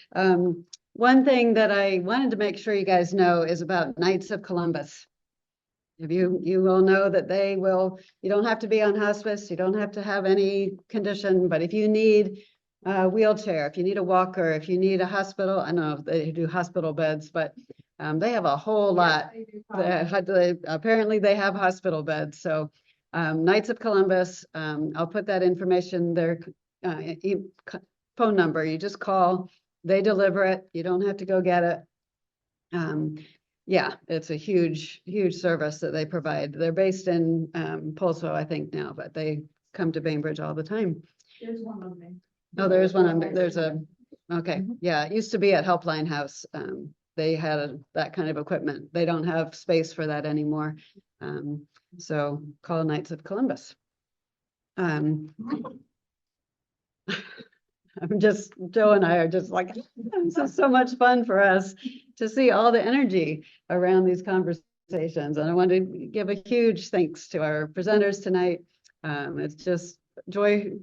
One thing that I wanted to make sure you guys know is about Knights of Columbus. If you will know that you don't have to be on hospice, you don't have to have any condition, but if you need a wheelchair, if you need a walker, if you need a hospital, I know they do hospital beds, but they have a whole lot. Apparently they have hospital beds, so Knights of Columbus, I'll put that information there, phone number, you just call, they deliver it, you don't have to go get it. Yeah, it's a huge, huge service that they provide. They're based in Pulso, I think now, but they come to Bainbridge all the time. There's one on me. Oh, there's one, okay, yeah, it used to be at Helpline House. They had that kind of equipment. They don't have space for that anymore. So call Knights of Columbus. Joe and I are just like, this is so much fun for us to see all the energy around these conversations. And I want to give a huge thanks to our presenters tonight, It's just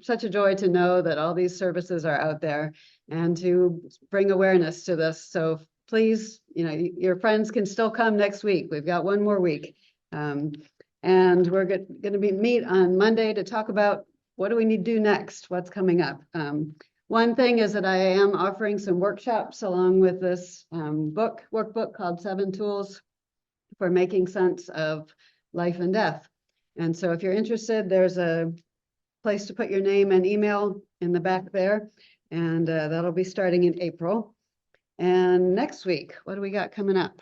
such a joy to know that all these services are out there and to bring awareness to this. So please, your friends can still come next week. We've got one more week. And we're going to meet on Monday to talk about what do we need to do next, what's coming up. One thing is that I am offering some workshops along with this workbook called 7 Tools for Making Sense of Life and Death. And so if you're interested, there's a place to put your name and email in the back there. And that'll be starting in April. And next week, what do we got coming up?